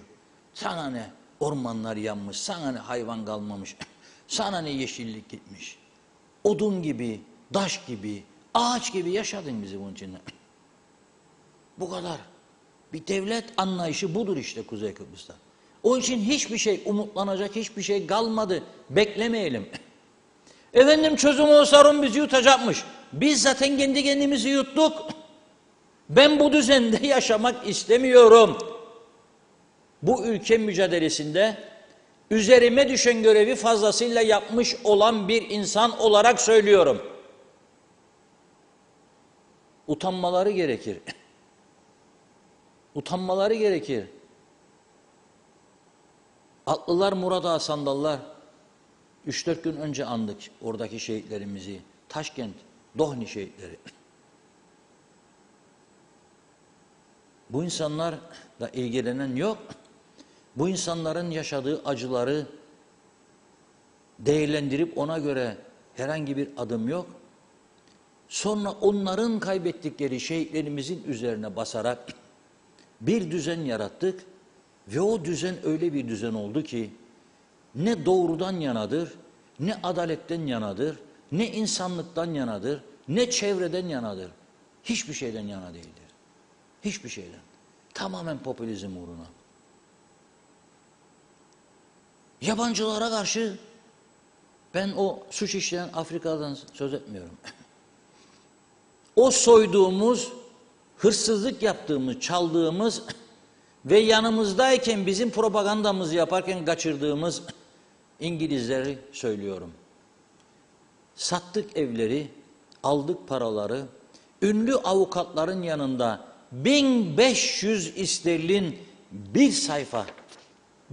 Sana ne ormanlar yanmış, sana ne hayvan kalmamış, sana ne yeşillik gitmiş. Odun gibi, taş gibi, ağaç gibi yaşadın bizi bunun için. Bu kadar. Bir devlet anlayışı budur işte Kuzey Kıbrıs'ta. Onun için hiçbir şey umutlanacak, hiçbir şey kalmadı. Beklemeyelim. Efendim çözüm olsa Rum bizi yutacakmış. Biz zaten kendi kendimizi yuttuk. Ben bu düzende yaşamak istemiyorum. Bu ülke mücadelesinde üzerime düşen görevi fazlasıyla yapmış olan bir insan olarak söylüyorum. Utanmaları gerekir. Utanmaları gerekir. Atlılar, Murat Ağa Sandallar 3-4 gün önce andık oradaki şehitlerimizi. Taşkent, Dohni şehitleri. Bu insanlarla ilgilenen yok. Bu insanların yaşadığı acıları değerlendirip ona göre herhangi bir adım yok. Sonra onların kaybettikleri şehitlerimizin üzerine basarak bir düzen yarattık ve o düzen öyle bir düzen oldu ki ne doğrudan yanadır, ne adaletten yanadır, ne insanlıktan yanadır, ne çevreden yanadır. Hiçbir şeyden yana değildir. Hiçbir şeyden. Tamamen popülizm uğruna. Yabancılara karşı ben o suç işleyen Afrika'dan söz etmiyorum. O soyduğumuz, hırsızlık yaptığımız, çaldığımız ve yanımızdayken bizim propagandamızı yaparken kaçırdığımız İngilizleri söylüyorum. Sattık evleri, aldık paraları, ünlü avukatların yanında 1500 isterlin bir sayfa,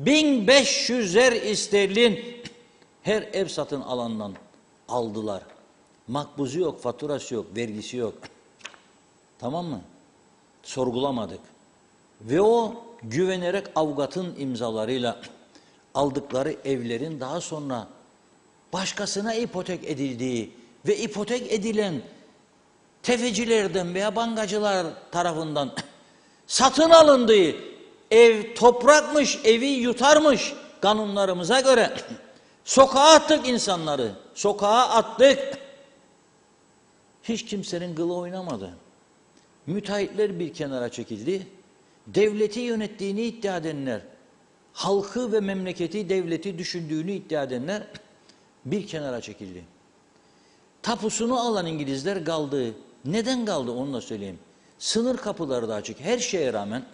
1500'er isterlin her ev satın alandan aldılar. Makbuzu yok, faturası yok, vergisi yok. Tamam mı? Sorgulamadık. Ve o güvenerek avukatın imzalarıyla aldıkları evlerin daha sonra başkasına ipotek edildiği ve ipotek edilen tefecilerden veya bankacılar tarafından satın alındığı ev toprakmış, evi yutarmış kanunlarımıza göre sokağa attık insanları. Sokağa attık. Hiç kimsenin kılı oynamadı. Müteahhitler bir kenara çekildi. Devleti yönettiğini iddia edenler, halkı ve memleketi, devleti düşündüğünü iddia edenler bir kenara çekildi. Tapusunu alan İngilizler kaldı. Neden kaldı onu da söyleyeyim. Sınır kapıları da açık. Her şeye rağmen,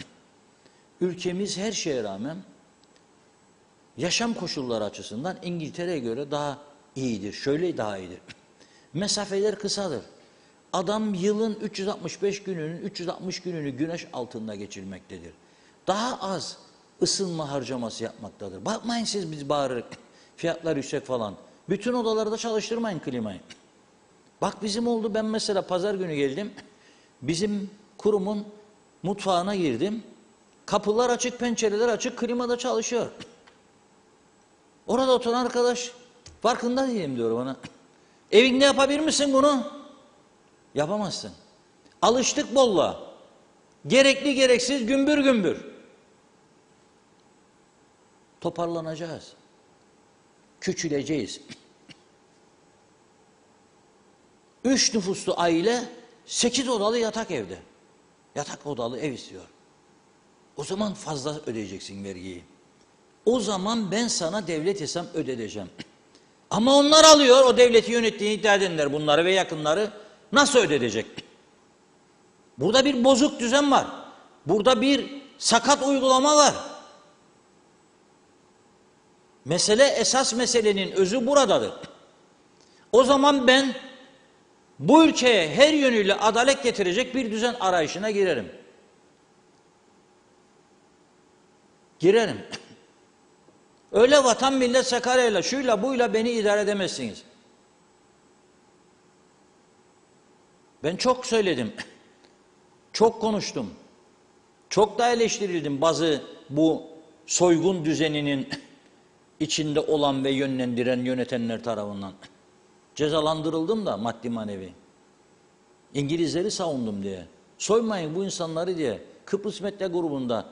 ülkemiz her şeye rağmen yaşam koşulları açısından İngiltere'ye göre daha iyidir. Şöyle daha iyidir. Mesafeler kısadır. Adam yılın 365 gününün 360 gününü güneş altında geçirmektedir. Daha az ısınma harcaması yapmaktadır. Bakmayın siz biz bağırırız, fiyatlar yüksek falan. Bütün odalarda çalıştırmayın klimayı. Bak bizim oldu, ben mesela pazar günü geldim. Bizim kurumun mutfağına girdim. Kapılar açık, pencereler açık, klima da çalışıyor. Orada oturan arkadaş farkında değilim diyor bana. Evinde yapabilir misin bunu? Yapamazsın. Alıştık bolluğa. Gerekli gereksiz gümbür gümbür. Toparlanacağız. Küçüleceğiz. 3 nüfuslu aile 8 odalı yatak evde. Yatak odalı ev istiyor. O zaman fazla ödeyeceksin vergiyi. O zaman ben sana devlet hesap ödeteceğim. Ama onlar alıyor, o devleti yönettiğini iddia edenler bunları ve yakınları nasıl ödetecek? Burada bir bozuk düzen var. Burada bir sakat uygulama var. Esas meselenin özü buradadır. O zaman ben bu ülkeye her yönüyle adalet getirecek bir düzen arayışına girerim. Öyle vatan millet Sakarya'yla, şuyla buyla beni idare edemezsiniz. Ben çok söyledim. Çok konuştum. Çok da eleştirildim bazı bu soygun düzeninin içinde olan ve yönlendiren yönetenler tarafından. Cezalandırıldım da maddi manevi. İngilizleri savundum diye. Soymayın bu insanları diye. Kıbrıs Medya grubunda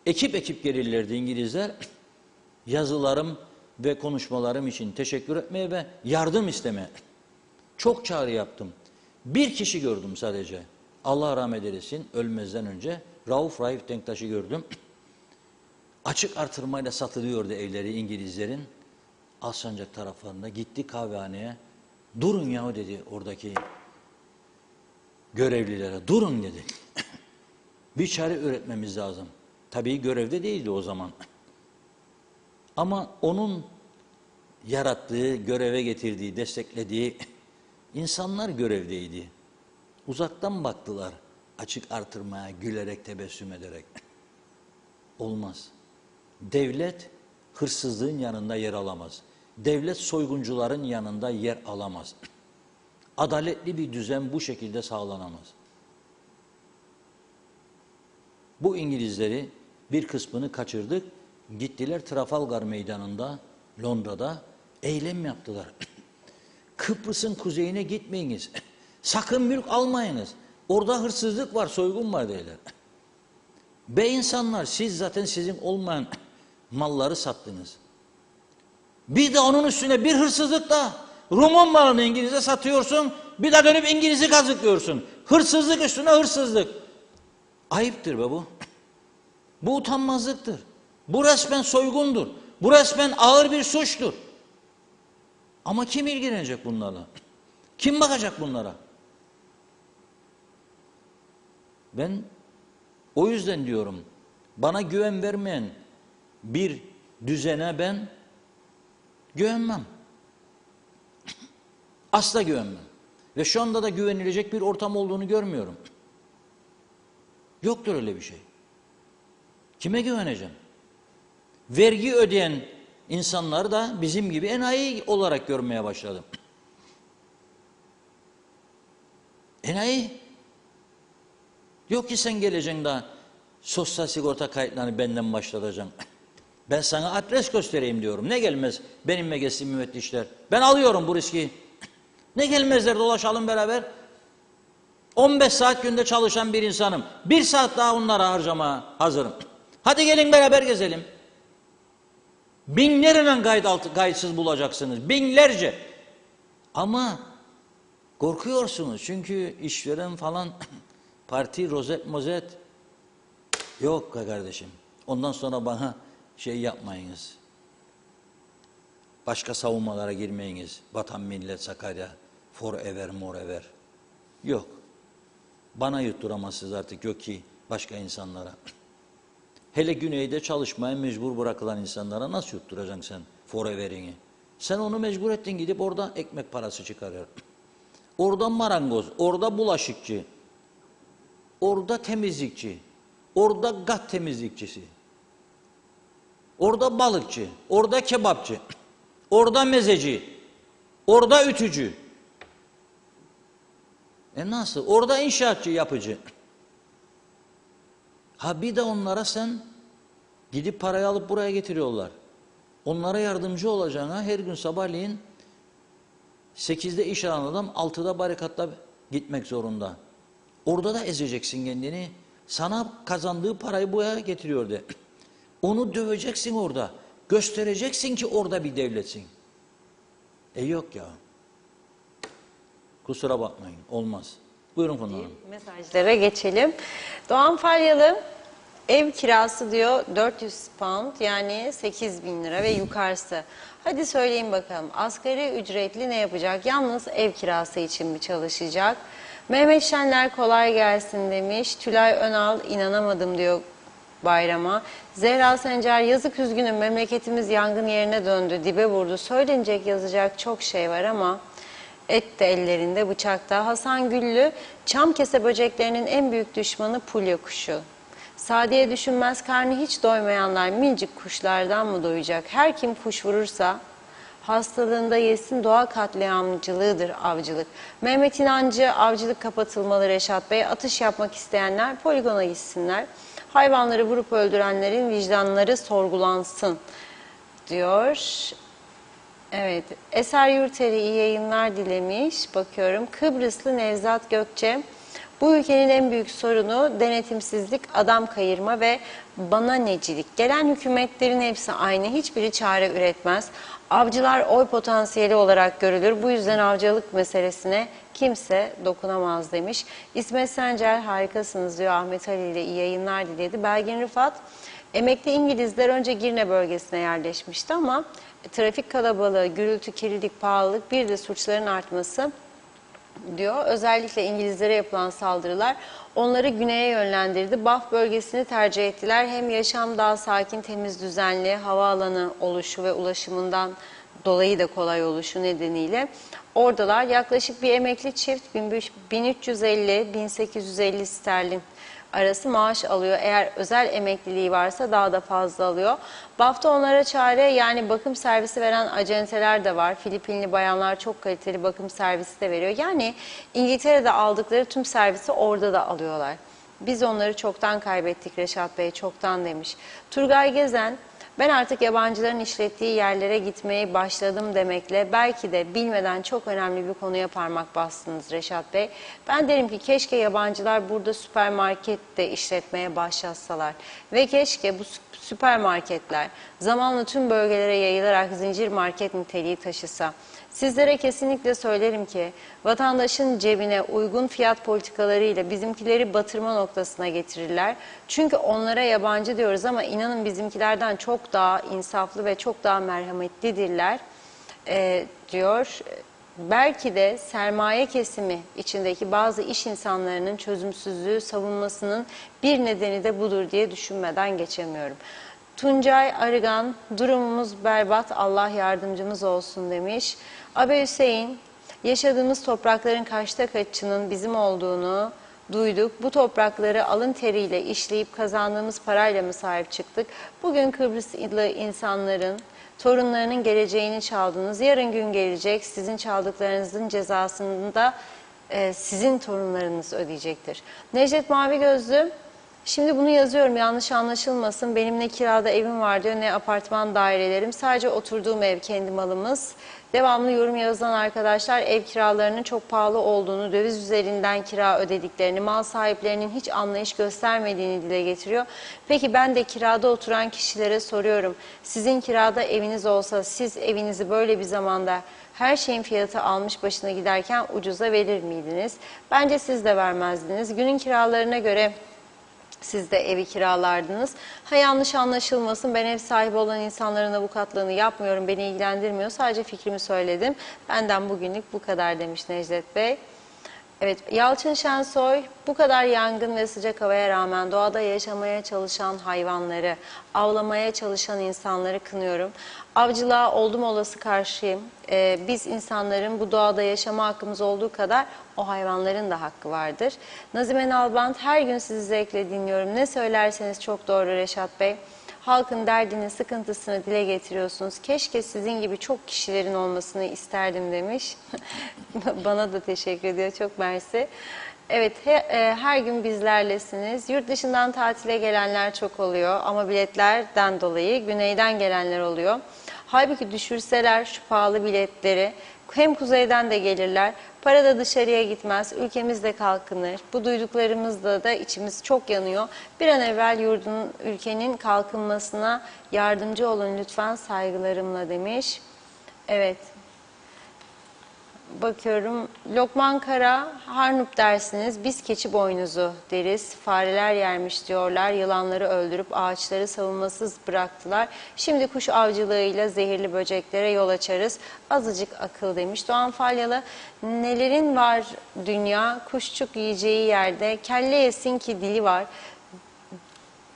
ekip gelirlerdi İngilizler. Yazılarım ve konuşmalarım için teşekkür etmeye ve yardım istemeye. Çok çağrı yaptım. Bir kişi gördüm sadece. Allah rahmet eylesin, ölmezden önce Raif Denktaş'ı gördüm. Açık artırmayla satılıyordu evleri İngilizlerin. Alsancak taraflarında gitti kahvehaneye. Durun yahu dedi oradaki görevlilere. Durun dedi. Bir çare üretmemiz lazım. Tabii görevde değildi o zaman. Ama onun yarattığı, göreve getirdiği, desteklediği insanlar görevdeydi. Uzaktan baktılar açık artırmaya, gülerek, tebessüm ederek. Olmaz. Devlet hırsızlığın yanında yer alamaz. Devlet soyguncuların yanında yer alamaz. Adaletli bir düzen bu şekilde sağlanamaz. Bu İngilizleri bir kısmını kaçırdık. Gittiler Trafalgar Meydanı'nda, Londra'da eylem yaptılar. Kıbrıs'ın kuzeyine gitmeyiniz. Sakın mülk almayınız. Orada hırsızlık var, soygun var dediler. Be insanlar, siz zaten sizin olmayan malları sattınız. Bir de onun üstüne bir hırsızlık da Rum'un malını İngiliz'e satıyorsun, bir de dönüp İngiliz'i kazıklıyorsun. Hırsızlık üstüne hırsızlık. Ayıptır be bu. Bu utanmazlıktır. Bu resmen soygundur. Bu resmen ağır bir suçtur. Ama kim ilgilenecek bunlarla? Kim bakacak bunlara? Ben o yüzden diyorum, bana güven vermeyen bir düzene ben güvenmem. Asla güvenmem. Ve şu anda da güvenilecek bir ortam olduğunu görmüyorum. Yoktur öyle bir şey. Kime güveneceğim? Vergi ödeyen insanları da bizim gibi enayi olarak görmeye başladım. Enayi. Yok ki sen geleceksin daha sosyal sigorta kayıtlarını benden başlatacaksın. Ben sana adres göstereyim diyorum. Ne gelmez benim geçsin müfettişler. Ben alıyorum bu riski. Ne gelmezler, dolaşalım beraber. 15 saat günde çalışan bir insanım. 1 saat daha onlara harcamaya hazırım. Hadi gelin beraber gezelim. Binlerle kayıtsız bulacaksınız. Binlerce. Ama korkuyorsunuz çünkü işveren falan parti rozet yok kardeşim. Ondan sonra bana şey yapmayınız. Başka savunmalara girmeyiniz. Vatan, millet, Sakarya Forever, morever. Yok. Bana yutturamazsınız artık, yok ki başka insanlara. Hele güneyde çalışmaya mecbur bırakılan insanlara nasıl yutturacaksın sen forever'ini? Sen onu mecbur ettin, gidip orada ekmek parası çıkarıyor. Orada marangoz, orada bulaşıkçı, orada temizlikçi, orada gat temizlikçisi, orada balıkçı, orada kebapçı, orada mezeci, orada ütücü. Nasıl? Orada inşaatçı, yapıcı. Ha bir de onlara sen gidip parayı alıp buraya getiriyorlar. Onlara yardımcı olacağına her gün sabahleyin 8'de iş alan adam 6'da barikatta gitmek zorunda. Orada da ezeceksin kendini. Sana kazandığı parayı buraya getiriyor de. Onu döveceksin orada. Göstereceksin ki orada bir devletsin. Yok ya. Kusura bakmayın. Olmaz. Buyurun Funda Hanım. Mesajlara geçelim. Doğan Falyalı ev kirası diyor 400 pound yani 8.000 lira ve yukarısı. Hadi söyleyin bakalım, asgari ücretli ne yapacak? Yalnız ev kirası için mi çalışacak? Mehmet Şenler kolay gelsin demiş. Tülay Önal inanamadım diyor bayrama. Zehra Sencer yazık üzgünüm, memleketimiz yangın yerine döndü, dibe vurdu. Söylenecek yazacak çok şey var ama et de ellerinde, bıçakta. Hasan Güllü, çam kese böceklerinin en büyük düşmanı pulya kuşu. Sadiye Düşünmez, karnı hiç doymayanlar minicik kuşlardan mı doyacak? Her kim kuş vurursa hastalığında yesin, doğa katliamcılığıdır avcılık. Mehmet İnancı, avcılık kapatılmalı Reşat Bey. Atış yapmak isteyenler poligona gitsinler. Hayvanları vurup öldürenlerin vicdanları sorgulansın diyor. Evet, Eser Yurteri iyi yayınlar dilemiş. Bakıyorum. Kıbrıslı Nevzat Gökçe. Bu ülkenin en büyük sorunu denetimsizlik, adam kayırma ve bana necilik. Gelen hükümetlerin hepsi aynı. Hiçbiri çare üretmez. Avcılar oy potansiyeli olarak görülür. Bu yüzden avcılık meselesine kimse dokunamaz demiş. İsmet Sencer harikasınız diyor. Ahmet Ali ile iyi yayınlar diledi. Belgin Rıfat, emekli İngilizler önce Girne bölgesine yerleşmişti ama trafik kalabalığı, gürültü, kirlilik, pahalılık, bir de suçların artması diyor. Özellikle İngilizlere yapılan saldırılar onları güneye yönlendirdi. Baf bölgesini tercih ettiler. Hem yaşam daha sakin, temiz, düzenli, havaalanı oluşu ve ulaşımından dolayı da kolay oluşu nedeniyle oradalar. Yaklaşık bir emekli çift 1350-1850 sterlin arası maaş alıyor. Eğer özel emekliliği varsa daha da fazla alıyor. BAF'ta onlara çare, yani bakım servisi veren acenteler de var. Filipinli bayanlar çok kaliteli bakım servisi de veriyor. Yani İngiltere'de aldıkları tüm servisi orada da alıyorlar. Biz onları çoktan kaybettik Reşat Bey, çoktan demiş. Turgay Gezen, ben artık yabancıların işlettiği yerlere gitmeye başladım demekle belki de bilmeden çok önemli bir konuya parmak bastınız Reşat Bey. Ben derim ki keşke yabancılar burada süpermarket de işletmeye başlasalar ve keşke bu süpermarketler zamanla tüm bölgelere yayılarak zincir market niteliği taşısa. Sizlere kesinlikle söylerim ki vatandaşın cebine uygun fiyat politikalarıyla bizimkileri batırma noktasına getirirler. Çünkü onlara yabancı diyoruz ama inanın bizimkilerden çok daha insaflı ve çok daha merhametlidirler diyor. Belki de sermaye kesimi içindeki bazı iş insanlarının çözümsüzlüğü savunmasının bir nedeni de budur diye düşünmeden geçemiyorum. Tuncay Arıgan, durumumuz berbat, Allah yardımcımız olsun demiş. Abi Hüseyin, yaşadığımız toprakların kaçta kaçının bizim olduğunu duyduk. Bu toprakları alın teriyle işleyip kazandığımız parayla mı sahip çıktık? Bugün Kıbrıslı insanların torunlarının geleceğini çaldınız. Yarın gün gelecek, sizin çaldıklarınızın cezasını da sizin torunlarınız ödeyecektir. Necdet Mavi Gözlü, şimdi bunu yazıyorum yanlış anlaşılmasın. Benim ne kirada evim var diyor, ne apartman dairelerim. Sadece oturduğum ev kendi malımız. Devamlı yorum yazan arkadaşlar ev kiralarının çok pahalı olduğunu, döviz üzerinden kira ödediklerini, mal sahiplerinin hiç anlayış göstermediğini dile getiriyor. Peki ben de kirada oturan kişilere soruyorum. Sizin kirada eviniz olsa siz evinizi böyle bir zamanda her şeyin fiyatı almış başına giderken ucuza verir miydiniz? Bence siz de vermezdiniz. Günün kiralarına göre Siz de evi kiralardınız. Ha, yanlış anlaşılmasın, ben ev sahibi olan insanların avukatlığını yapmıyorum, beni ilgilendirmiyor. Sadece fikrimi söyledim. Benden bugünlük bu kadar demiş Necdet Bey. Evet, Yalçın Şensoy, bu kadar yangın ve sıcak havaya rağmen doğada yaşamaya çalışan hayvanları, avlamaya çalışan insanları kınıyorum. Avcılığa oldum olası karşıyım. Biz insanların bu doğada yaşama hakkımız olduğu kadar o hayvanların da hakkı vardır. Nazime Nalbant, her gün sizi zevkle dinliyorum. Ne söylerseniz çok doğru Reşat Bey. Halkın derdini, sıkıntısını dile getiriyorsunuz. Keşke sizin gibi çok kişilerin olmasını isterdim demiş. Bana da teşekkür ediyor. Çok mersi. Evet, her gün bizlerlesiniz. Yurt dışından tatile gelenler çok oluyor ama biletlerden dolayı güneyden gelenler oluyor. Halbuki düşürseler şu pahalı biletleri, hem kuzeyden de gelirler, para da dışarıya gitmez, ülkemiz de kalkınır. Bu duyduklarımızda da içimiz çok yanıyor. Bir an evvel ülkenin kalkınmasına yardımcı olun lütfen, saygılarımla demiş. Evet. Bakıyorum, Lokman Kara, Harnup dersiniz, biz keçi boynuzu deriz, fareler yermiş diyorlar, yılanları öldürüp ağaçları savunmasız bıraktılar. Şimdi kuş avcılığıyla zehirli böceklere yol açarız, azıcık akıl demiş. Doğan Falyalı, nelerin var dünya, kuşçuk yiyeceği yerde, kelle yesin ki dili var,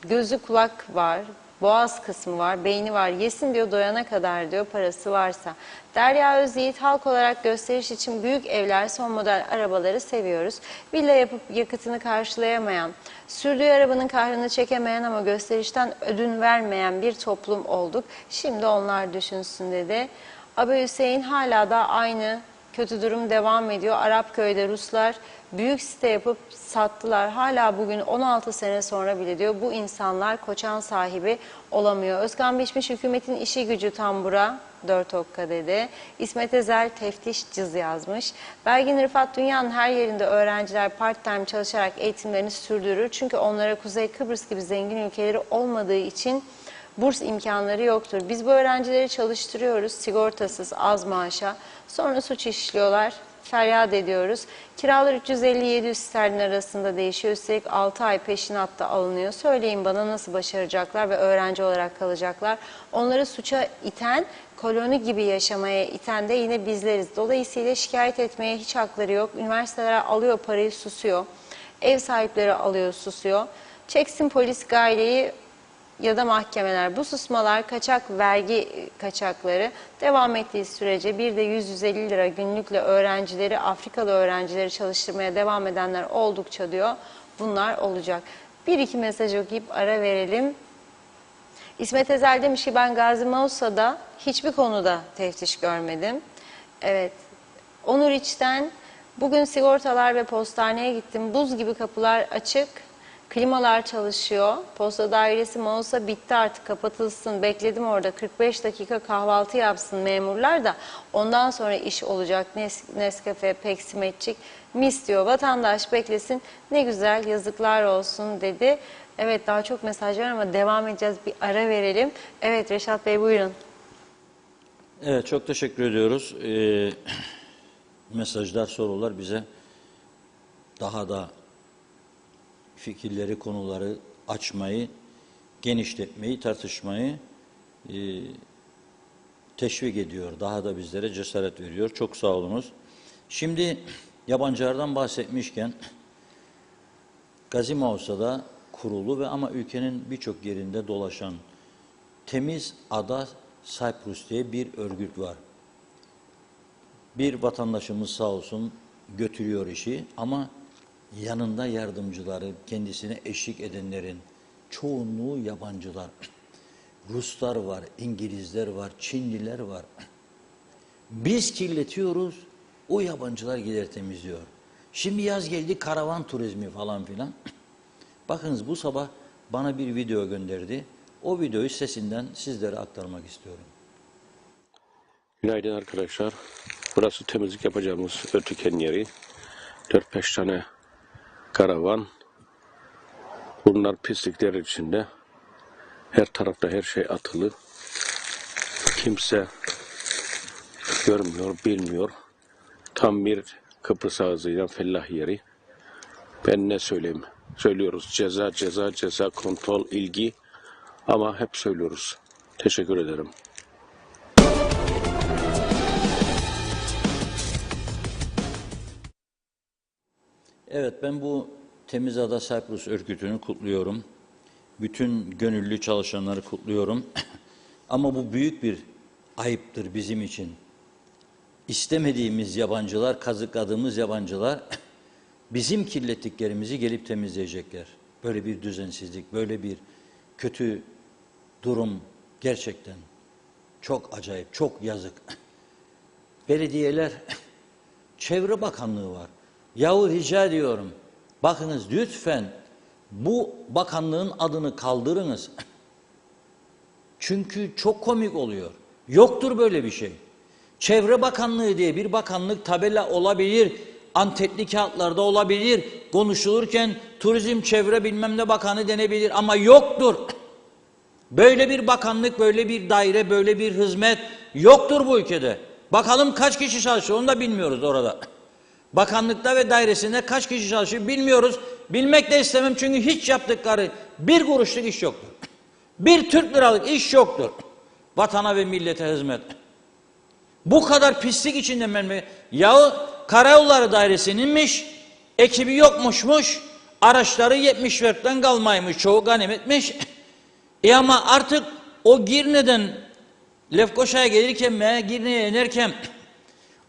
gözü kulak var, boğaz kısmı var, beyni var, yesin diyor doyana kadar diyor, parası varsa. Derya Özyiğit, halk olarak gösteriş için büyük evler, son model arabaları seviyoruz. Villa yapıp yakıtını karşılayamayan, sürdüğü arabanın kahrını çekemeyen ama gösterişten ödün vermeyen bir toplum olduk. Şimdi onlar düşünsün dedi. Abi Hüseyin, hala da aynı kötü durum devam ediyor. Arapköy'de Ruslar büyük site yapıp sattılar. Hala bugün 16 sene sonra bile diyor bu insanlar koçan sahibi olamıyor. Özkan Biçmiş, hükümetin işi gücü tambura 4 okka dedi. İsmet Ezel, teftiş cız yazmış. Belgin Rıfat, dünyanın her yerinde öğrenciler part-time çalışarak eğitimlerini sürdürür. Çünkü onlara Kuzey Kıbrıs gibi zengin ülkeleri olmadığı için burs imkanları yoktur. Biz bu öğrencileri çalıştırıyoruz sigortasız, az maaşa. Sonra suç işliyorlar, feryat ediyoruz. Kiralar 350-700 sterlin arasında değişiyor. Üstelik 6 ay peşinatta alınıyor. Söyleyin bana, nasıl başaracaklar ve öğrenci olarak kalacaklar? Onları suça iten, koloni gibi yaşamaya iten de yine bizleriz. Dolayısıyla şikayet etmeye hiç hakları yok. Üniversiteler alıyor parayı, susuyor. Ev sahipleri alıyor, susuyor. Çeksin polis gaileyi ya da mahkemeler. Bu susmalar, kaçak vergi kaçakları devam ettiği sürece bir de 100-150 lira günlükle öğrencileri, Afrikalı öğrencileri çalıştırmaya devam edenler oldukça diyor, bunlar olacak. Bir iki mesaj okuyup ara verelim. İsmet Ezel demiş ki, ben Gazi Mausa'da hiçbir konuda teftiş görmedim. Evet. Onur İç'ten, bugün sigortalar ve postaneye gittim. Buz gibi kapılar açık. Klimalar çalışıyor. Posta dairesi Mausa bitti, artık kapatılsın. Bekledim orada 45 dakika, kahvaltı yapsın memurlar da ondan sonra iş olacak. Nescafe, peksimetçik, mis diyor. Vatandaş beklesin. Ne güzel, yazıklar olsun dedi. Evet, daha çok mesaj var ama devam edeceğiz. Bir ara verelim. Evet Reşat Bey, buyurun. Evet, çok teşekkür ediyoruz. Mesajlar, sorular bize daha da fikirleri, konuları açmayı, genişletmeyi, tartışmayı teşvik ediyor. Daha da bizlere cesaret veriyor. Çok sağ olunuz. Şimdi yabancılardan bahsetmişken, Gazi Mausa'da kurulu ve ama ülkenin birçok yerinde dolaşan Temiz Ada Cyprus diye bir örgüt var. Bir vatandaşımız sağ olsun götürüyor işi ama yanında yardımcıları, kendisine eşlik edenlerin çoğunluğu yabancılar. Ruslar var, İngilizler var, Çinliler var. Biz kirletiyoruz, o yabancılar gider temizliyor. Şimdi yaz geldi, karavan turizmi falan filan. Bakınız, bu sabah bana bir video gönderdi. O videoyu sesinden sizlere aktarmak istiyorum. Günaydın arkadaşlar. Burası temizlik yapacağımız Ötüken yeri. 4-5 tane karavan. Bunlar pislikler içinde. Her tarafta her şey atılı. Kimse görmüyor, bilmiyor. Tam bir Kıbrıs ağzıyla fellah yeri. Ben ne söyleyeyim? söylüyoruz. Ceza, ceza, ceza, kontrol, ilgi. Ama hep söylüyoruz. Teşekkür ederim. Evet, ben bu Temiz Ada Cyprus örgütünü kutluyorum. Bütün gönüllü çalışanları kutluyorum. Ama bu büyük bir ayıptır bizim için. İstemediğimiz yabancılar, kazıkladığımız yabancılar bizim kirlettiklerimizi gelip temizleyecekler. Böyle bir düzensizlik, böyle bir kötü durum gerçekten çok acayip, çok yazık. Belediyeler, Çevre Bakanlığı var. Yahu rica ediyorum, bakınız lütfen bu bakanlığın adını kaldırınız. Çünkü çok komik oluyor. Yoktur böyle bir şey. Çevre Bakanlığı diye bir bakanlık tabela olabilir, antetli kağıtlarda olabilir, konuşulurken turizm çevre bilmem ne bakanı denebilir ama yoktur. Böyle bir bakanlık, böyle bir daire, böyle bir hizmet yoktur bu ülkede. Bakalım kaç kişi çalışıyor onu da bilmiyoruz orada. Bakanlıkta ve dairesinde kaç kişi çalışıyor bilmiyoruz. Bilmek de istemem çünkü hiç yaptıkları bir kuruşluk iş yoktur. Bir Türk liralık iş yoktur. Vatana ve millete hizmet. Bu kadar pislik içinde memleket. Yahu Karayolları Dairesi'ninmiş, ekibi yokmuşmuş, araçları 74'ten kalmaymış, çoğu ganimetmiş. Ama artık o Girne'den Lefkoşa'ya gelirken veya Girne'ye inerken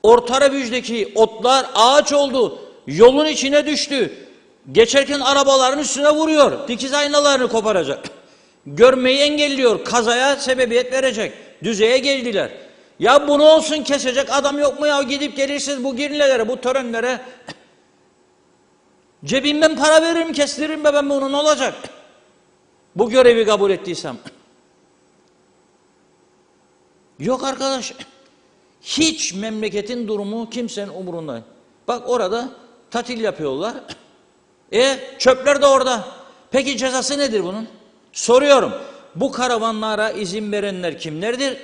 Ortarabüc'deki otlar ağaç oldu, yolun içine düştü. Geçerken arabaların üstüne vuruyor, dikiz aynalarını koparacak. Görmeyi engelliyor, kazaya sebebiyet verecek. Düzeye geldiler. Ya bunu olsun kesecek adam yok mu ya? Gidip gelirsiniz bu Girne'lere, bu törenlere. Cebimden para veririm, kestiririm be ben bunu, ne olacak? Bu görevi kabul ettiysem. Yok arkadaş. Hiç memleketin durumu kimsenin umurunda. Bak orada tatil yapıyorlar. Çöpler de orada. Peki cezası nedir bunun? Soruyorum. Bu karavanlara izin verenler kimlerdir?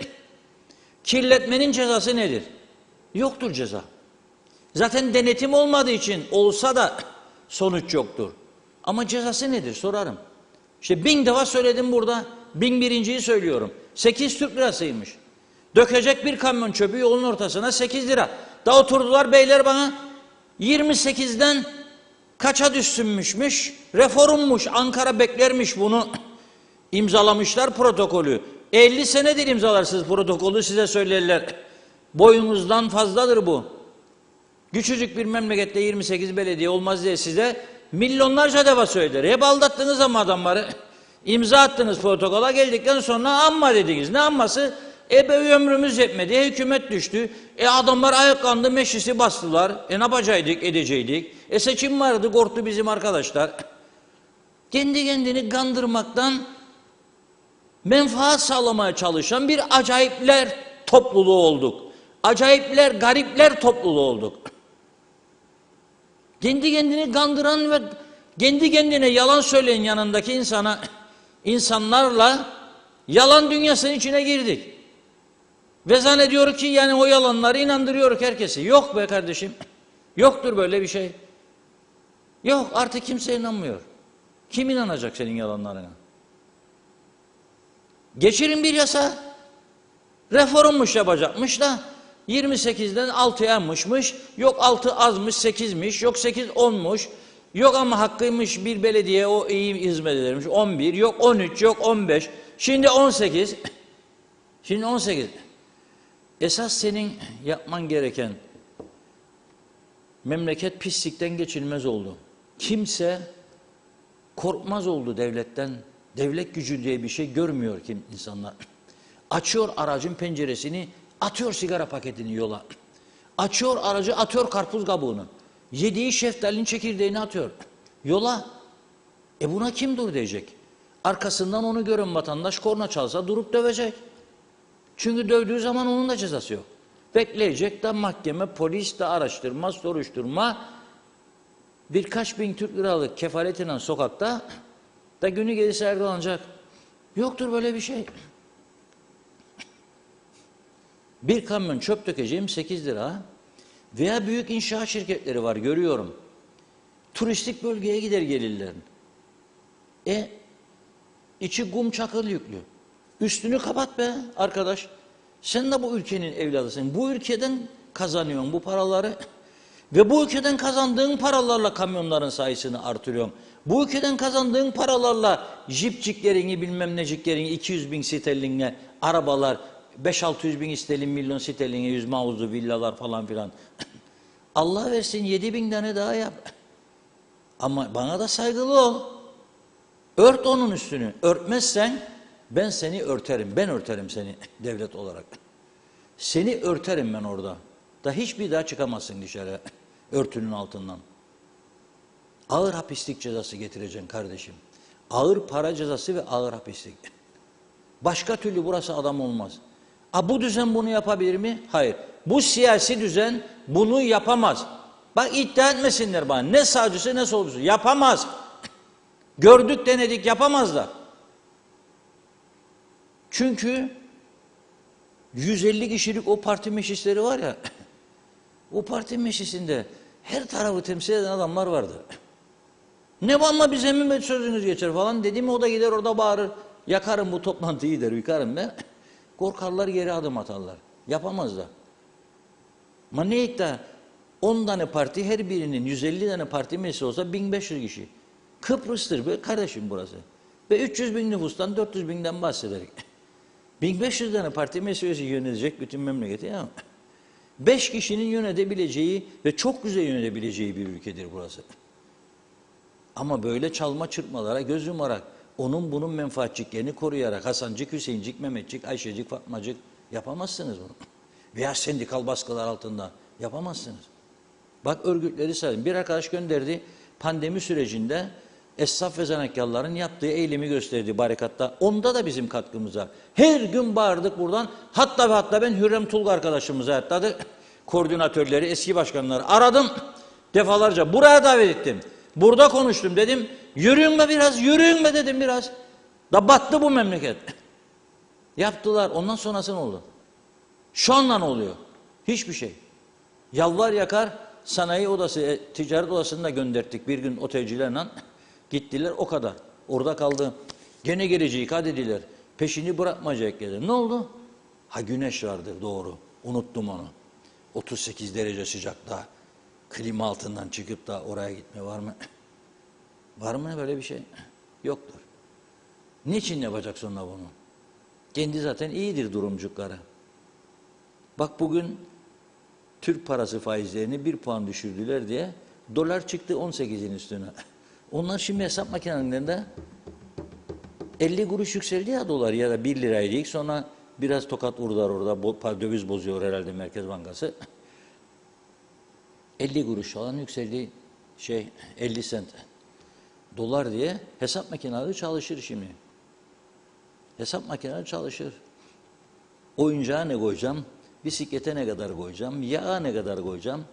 Kirletmenin cezası nedir? Yoktur ceza. Zaten denetim olmadığı için olsa da sonuç yoktur. Ama cezası nedir sorarım. İşte 1000 defa söyledim burada. 1001.'yi söylüyorum. 8 Türk lirasıymış. Dökecek bir kamyon çöpü yolun ortasına 8 lira. Daha oturdular beyler bana 28'den kaça düşsünmüşmüş? Reformmuş. Ankara beklermiş bunu. İmzalamışlar protokolü. 50 senedir imzalarsınız protokolü, size söylerler. Boyunuzdan fazladır bu. Küçücük bir memlekette 28 belediye olmaz diye size milyonlarca defa söyler. Hep aldattınız ama adamları. İmza attınız protokola, geldikten sonra amma dediniz. Ne amması? Ömrümüz yetmedi, hükümet düştü. Adamlar ayaklandı, meclisi bastılar. Ne yapacaktık, edecektik. Seçim vardı, korktu bizim arkadaşlar. Kendi kendini kandırmaktan menfaat sağlamaya çalışan bir acayipler topluluğu olduk. Acayipler, garipler topluluğu olduk. Kendi kendini kandıran ve kendi kendine yalan söyleyen yanındaki insanlarla yalan dünyasının içine girdik. Ve zannediyor ki yani o yalanları inandırıyor herkesi. Yok be kardeşim. Yoktur böyle bir şey. Yok, artık kimse inanmıyor. Kim inanacak senin yalanlarına? Geçirin bir yasa. Reformmuş yapacakmış da 28'den 6'ya almışmış. Yok 6 azmış, 8'miş. Yok 8 10'muş. Yok ama hakkıymış bir belediye o iyi hizmet edermiş. 11, yok 13, yok 15. Şimdi 18. Şimdi 18. Esas senin yapman gereken, memleket pislikten geçilmez oldu. Kimse korkmaz oldu devletten. Devlet gücü diye bir şey görmüyor kim insanlar. Açıyor aracın penceresini, atıyor sigara paketini yola. Açıyor aracı, atıyor karpuz kabuğunu. Yediği şeftalinin çekirdeğini atıyor. Yola. Buna kim dur diyecek? Arkasından onu gören vatandaş korna çalsa durup dövecek. Çünkü dövdüğü zaman onun da cezası yok. Bekleyecek de mahkeme, polis de araştırma, soruşturma. Birkaç bin Türk liralık kefaletiyle sokakta da günü gelirse yargılanacak. Yoktur böyle bir şey. Bir kamyon çöp dökeceğim 8 lira. Veya büyük inşaat şirketleri var, görüyorum. Turistik bölgeye gider gelirler. İçi kum çakıl yüklü. Üstünü kapat be arkadaş. Sen de bu ülkenin evladısın. Bu ülkeden kazanıyorsun bu paraları. Ve bu ülkeden kazandığın paralarla kamyonların sayısını artırıyorsun. Bu ülkeden kazandığın paralarla jipciklerini bilmem neciklerini 200 bin sterlinle arabalar 5-600 bin sterlin milyon sterlinle 100 mavuzlu villalar falan filan. Allah versin 7 bin tane daha yap. Ama bana da saygılı ol. Ört onun üstünü. Örtmezsen ben seni örterim. Ben örterim seni devlet olarak. Seni örterim ben orada. Da hiçbir daha çıkamazsın dışarı örtünün altından. Ağır hapislik cezası getireceksin kardeşim. Ağır para cezası ve ağır hapislik. Başka türlü burası adam olmaz. Bu düzen bunu yapabilir mi? Hayır. Bu siyasi düzen bunu yapamaz. Bak iddia etmesinler bana. Ne sağcısı ne solcusu. Yapamaz. Gördük denedik yapamazlar. Çünkü 150 kişilik o parti meclisleri var ya, o parti meclisinde her tarafı temsil eden adamlar vardı. Ne var bize mi sözünüz geçer falan dedi mi o da gider orada bağırır. Yakarım bu toplantıyı der, yıkarım ben. Korkarlar geri adım atarlar. Yapamazlar. Ama ne iddia? 10 tane parti her birinin 150 tane parti meclisi olsa 1500 kişi. Kıbrıs'tır be kardeşim burası. Ve 300 bin nüfustan 400 binden bahsederek. 1500 tane parti meclisi yönetecek bütün memleketi ya. 5 kişinin yönetebileceği ve çok güzel yönetebileceği bir ülkedir burası. Ama böyle çalma çırpmalara göz yumarak, onun bunun menfaatçiklerini koruyarak, Hasancık, Hüseyincik, Mehmetçik, Ayşecik, Fatmacık yapamazsınız bunu. Veya sendikal baskılar altında yapamazsınız. Bak örgütleri sayın. Bir arkadaş gönderdi, pandemi sürecinde esnaf ve zanaatkarların yaptığı eylemi gösterdi barikatta. Onda da bizim katkımız var. Her gün bağırdık buradan. Hatta ve hatta ben Hürrem Tulga arkadaşımıza hatta da koordinatörleri, eski başkanları aradım. Defalarca buraya davet ettim. Burada konuştum dedim. Yürüyün be biraz, yürüyün be dedim biraz. Da battı bu memleket. Yaptılar. Ondan sonrası ne oldu? Şu anda ne oluyor? Hiçbir şey. Yalvar yakar sanayi odası, ticaret odasını da gönderdik bir gün otelcilerle. Gittiler o kadar. Orada kaldı. Gene geleceği dediler. Peşini bırakmayacak dedi. Ne oldu? Güneş vardı doğru. Unuttum onu. 38 derece sıcakta klima altından çıkıp da oraya gitme var mı? Var mı böyle bir şey? Yoktur. Niçin yapacak sonra bunu? Kendi zaten iyidir durumcukları. Bak bugün Türk parası faizlerini 1 puan düşürdüler diye dolar çıktı 18'in üstüne. Onlar şimdi hesap makinelerinde 50 kuruş yükseldi ya dolar ya da 1 liraydı ilk sonra biraz tokat vurdular orada döviz bozuyor herhalde Merkez Bankası. 50 kuruş falan yükseldi 50 sent dolar diye hesap makineleri çalışır şimdi. Hesap makineleri çalışır. Oyuncağa ne koyacağım? Bisiklete ne kadar koyacağım? Yağa ne kadar koyacağım?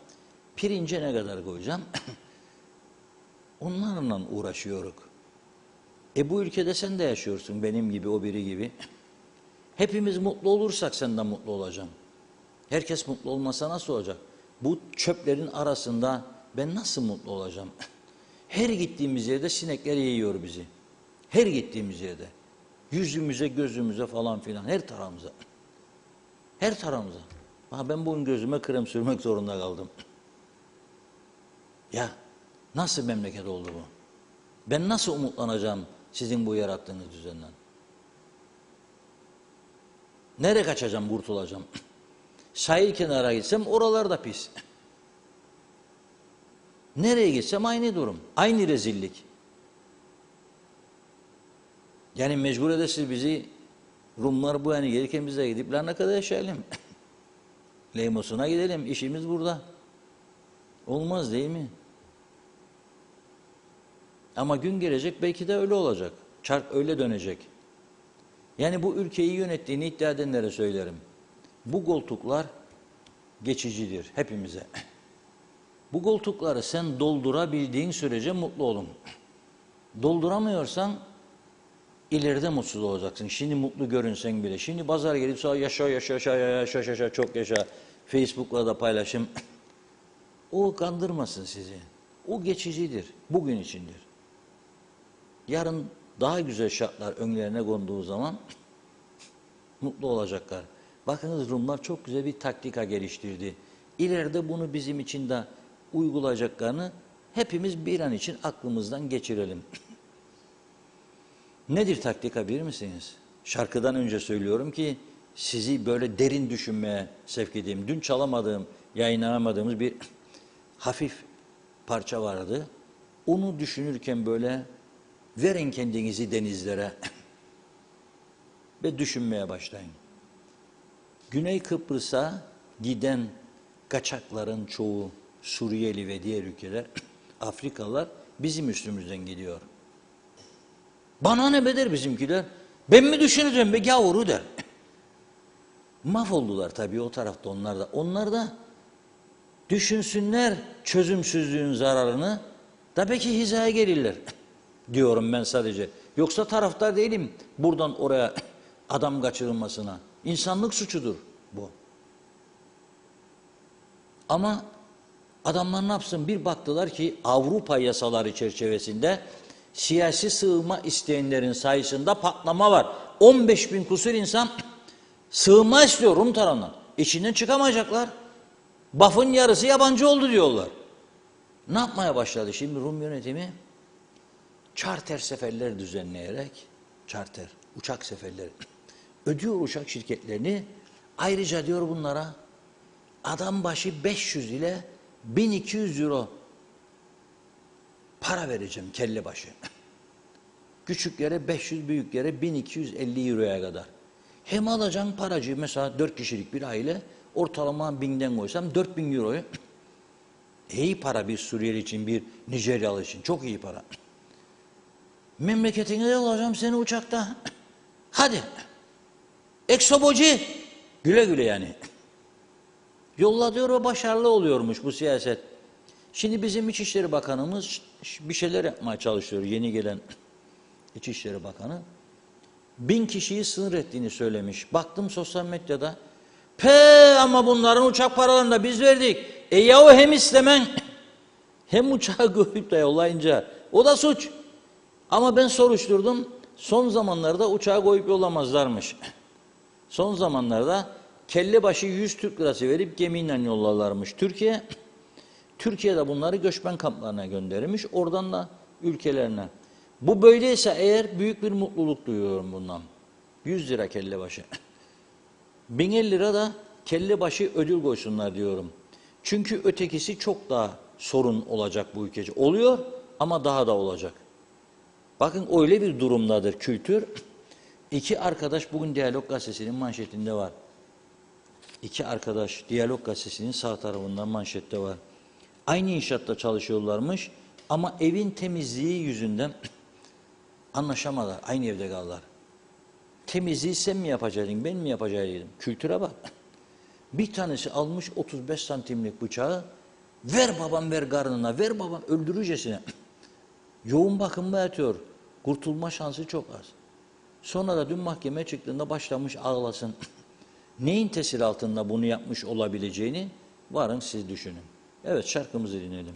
Pirince ne kadar koyacağım? Onlarla uğraşıyoruz. Bu ülkede sen de yaşıyorsun benim gibi, o biri gibi. Hepimiz mutlu olursak sen de mutlu olacaksın. Herkes mutlu olmasa nasıl olacak? Bu çöplerin arasında ben nasıl mutlu olacağım? Her gittiğimiz yerde sinekler yiyor bizi. Her gittiğimiz yerde. Yüzümüze, gözümüze falan filan, her tarafımıza. Her tarafımıza. Ben bugün gözüme krem sürmek zorunda kaldım. Ya nasıl memleket oldu bu? Ben nasıl umutlanacağım sizin bu yarattığınız düzenden? Nereye kaçacağım, kurtulacağım? Sahil kenara gitsem oralar da pis. Nereye gitsem aynı durum, aynı rezillik. Yani mecbur edersiniz bizi, Rumlar bu yani gelirken biz de gidip Larnaka'da yaşayalım. Leymosuna gidelim, işimiz burada. Olmaz değil mi? Ama gün gelecek belki de öyle olacak. Çark öyle dönecek. Yani bu ülkeyi yönettiğini iddia edenlere söylerim. Bu koltuklar geçicidir hepimize. Bu koltukları sen doldurabildiğin sürece mutlu olun. Dolduramıyorsan ileride mutsuz olacaksın. Şimdi mutlu görünsen bile. Şimdi pazar gelip sonra yaşa çok yaşa. Facebook'la da paylaşım. O kandırmasın sizi. O geçicidir. Bugün içindir. Yarın daha güzel şartlar önlerine konduğu zaman mutlu olacaklar. Bakınız Rumlar çok güzel bir taktika geliştirdi. İleride bunu bizim için de uygulayacaklarını hepimiz bir an için aklımızdan geçirelim. Nedir taktika bilir misiniz? Şarkıdan önce söylüyorum ki sizi böyle derin düşünmeye sevk edeyim. Dün çalamadığım, yayınlayamadığımız bir hafif parça vardı. Onu düşünürken böyle verin kendinizi denizlere ve düşünmeye başlayın. Güney Kıbrıs'a giden kaçakların çoğu Suriyeli ve diğer ülkeler, Afrikalılar bizim üstümüzden gidiyor. Bana ne be der bizimkiler? Ben mi düşüneceğim be gavuru der. Mahvoldular tabii o tarafta onlar da. Onlar da düşünsünler çözümsüzlüğün zararını, tabii ki hizaya gelirler diyorum ben sadece. Yoksa taraftar değilim buradan oraya adam kaçırılmasına. İnsanlık suçudur bu. Ama adamlar ne yapsın? Bir baktılar ki Avrupa yasaları çerçevesinde siyasi sığınma isteyenlerin sayısında patlama var. 15 bin kusur insan sığınma istiyor Rum tarafından. İçinden çıkamayacaklar. Baf'ın yarısı yabancı oldu diyorlar. Ne yapmaya başladı şimdi Rum yönetimi? Charter seferler düzenleyerek, charter, uçak seferleri, ödüyor uçak şirketlerini. Ayrıca diyor bunlara adam başı 500 ile 1200 euro para vereceğim kelle başı. Küçük yere 500, büyük yere 1250 euroya kadar. Hem alacağım paracı mesela 4 kişilik bir aile ortalama 1000'den koysam 4000 euroyu. İyi para bir Suriyeli için, bir Nijeryalı için. Çok iyi para. Memleketine yollayacağım seni uçakta. Hadi. Eksoboci. Güle güle yani. Yolla diyor ve başarılı oluyormuş bu siyaset. Şimdi bizim İçişleri Bakanımız bir şeyler yapmaya çalışıyor. Yeni gelen İçişleri Bakanı. 1000 kişiyi sınır ettiğini söylemiş. Baktım sosyal medyada. Ama bunların uçak paralarını da biz verdik. Yahu hem istemen hem uçağı koyup da yollayınca o da suç. Ama ben soruşturdum. Son zamanlarda uçağı koyup yollamazlarmış. Son zamanlarda kelle başı 100 Türk lirası verip gemiyle yollarlarmış Türkiye. Türkiye'de bunları göçmen kamplarına göndermiş. Oradan da ülkelerine. Bu böyleyse eğer büyük bir mutluluk duyuyorum bundan. 100 lira kelle başı. 1050 lira da kelle başı ödül koysunlar diyorum. Çünkü ötekisi çok daha sorun olacak bu ülkece. Oluyor ama daha da olacak. Bakın öyle bir durumdadır kültür. İki arkadaş bugün Diyalog Gazetesi'nin manşetinde var. İki arkadaş Diyalog Gazetesi'nin sağ tarafından manşette var. Aynı inşaatta çalışıyorlarmış ama evin temizliği yüzünden anlaşamadılar. Aynı evde kaldılar. Temizliği sen mi yapacaksın, ben mi yapacağım dedim. Kültüre bak. Bir tanesi almış 35 santimlik bıçağı, ver babam ver karnına, ver babam öldürücesine. Yoğun bakımda yatıyor. Kurtulma şansı çok az. Sonra da dün mahkemeye çıktığında başlamış ağlasın. Neyin tesiri altında bunu yapmış olabileceğini varın siz düşünün. Evet, şarkımızı dinleyelim.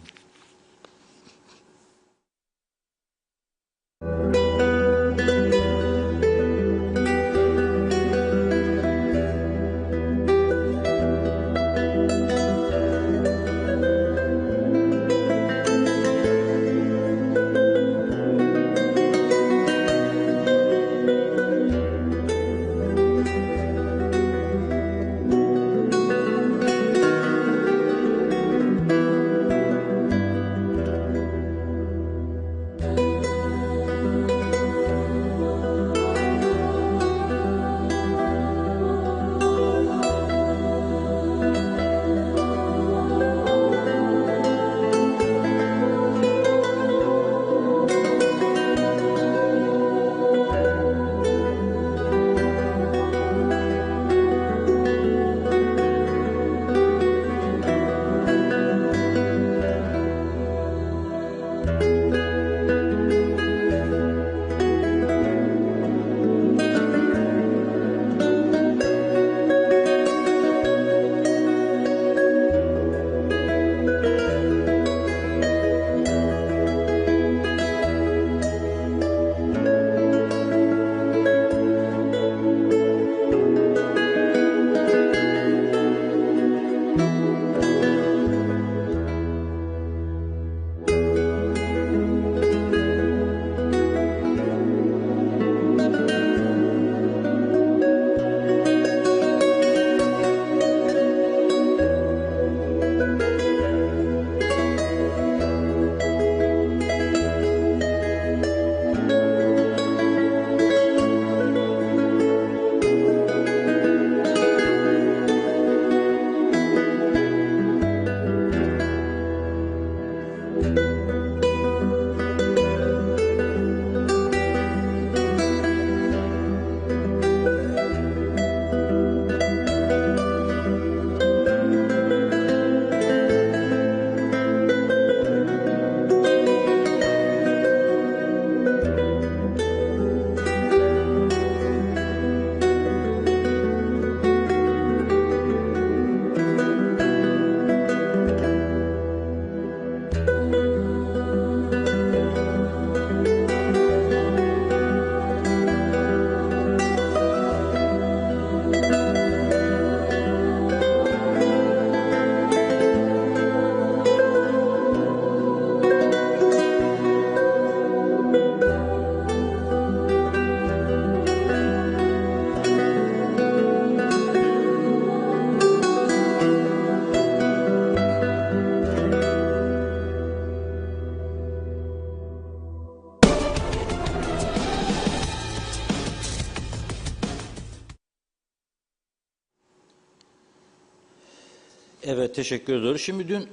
Evet, teşekkür ediyoruz. Şimdi dün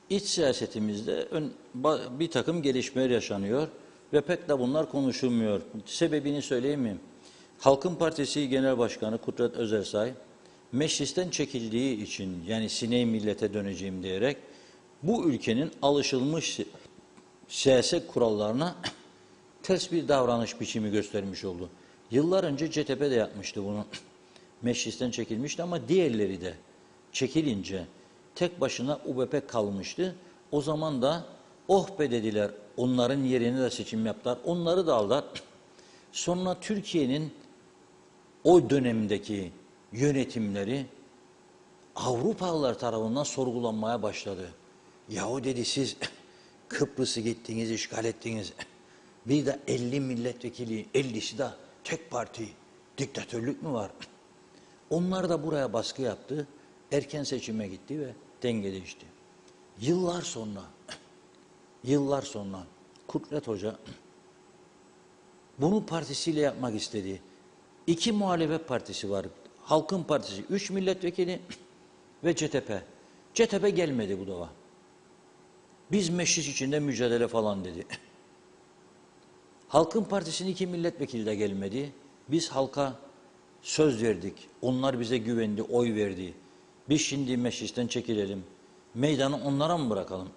iç siyasetimizde bir takım gelişmeler yaşanıyor ve pek de bunlar konuşulmuyor. Sebebini söyleyeyim mi? Halkın Partisi Genel Başkanı Kudret Özersay, meclisten çekildiği için, yani sineği millete döneceğim diyerek, bu ülkenin alışılmış siyaset kurallarına ters bir davranış biçimi göstermiş oldu. Yıllar önce CTP de yapmıştı bunu. Meclisten çekilmişti ama diğerleri de çekilince tek başına UBP kalmıştı. O zaman da oh be dediler, onların yerine de seçim yaptılar, onları da aldılar. Sonra Türkiye'nin o dönemdeki yönetimleri Avrupalılar tarafından sorgulanmaya başladı. Yahu dedi, siz Kıbrıs'ı gittiniz, işgal ettiniz. Bir de 50 milletvekili, 50'si de tek parti. Diktatörlük mü var? Onlar da buraya baskı yaptı. Erken seçime gitti ve denge değişti. Yıllar sonra Kudret Hoca bunu partisiyle yapmak istedi. İki muhalefet partisi var. Halkın Partisi 3 milletvekili ve CTP. CTP gelmedi bu defa. Biz meclis içinde mücadele falan dedi. Halkın Partisi'nin 2 milletvekili de gelmedi. Biz halka söz verdik. Onlar bize güvendi, oy verdi. Biz şimdi meclisten çekilelim. Meydanı onlara mı bırakalım?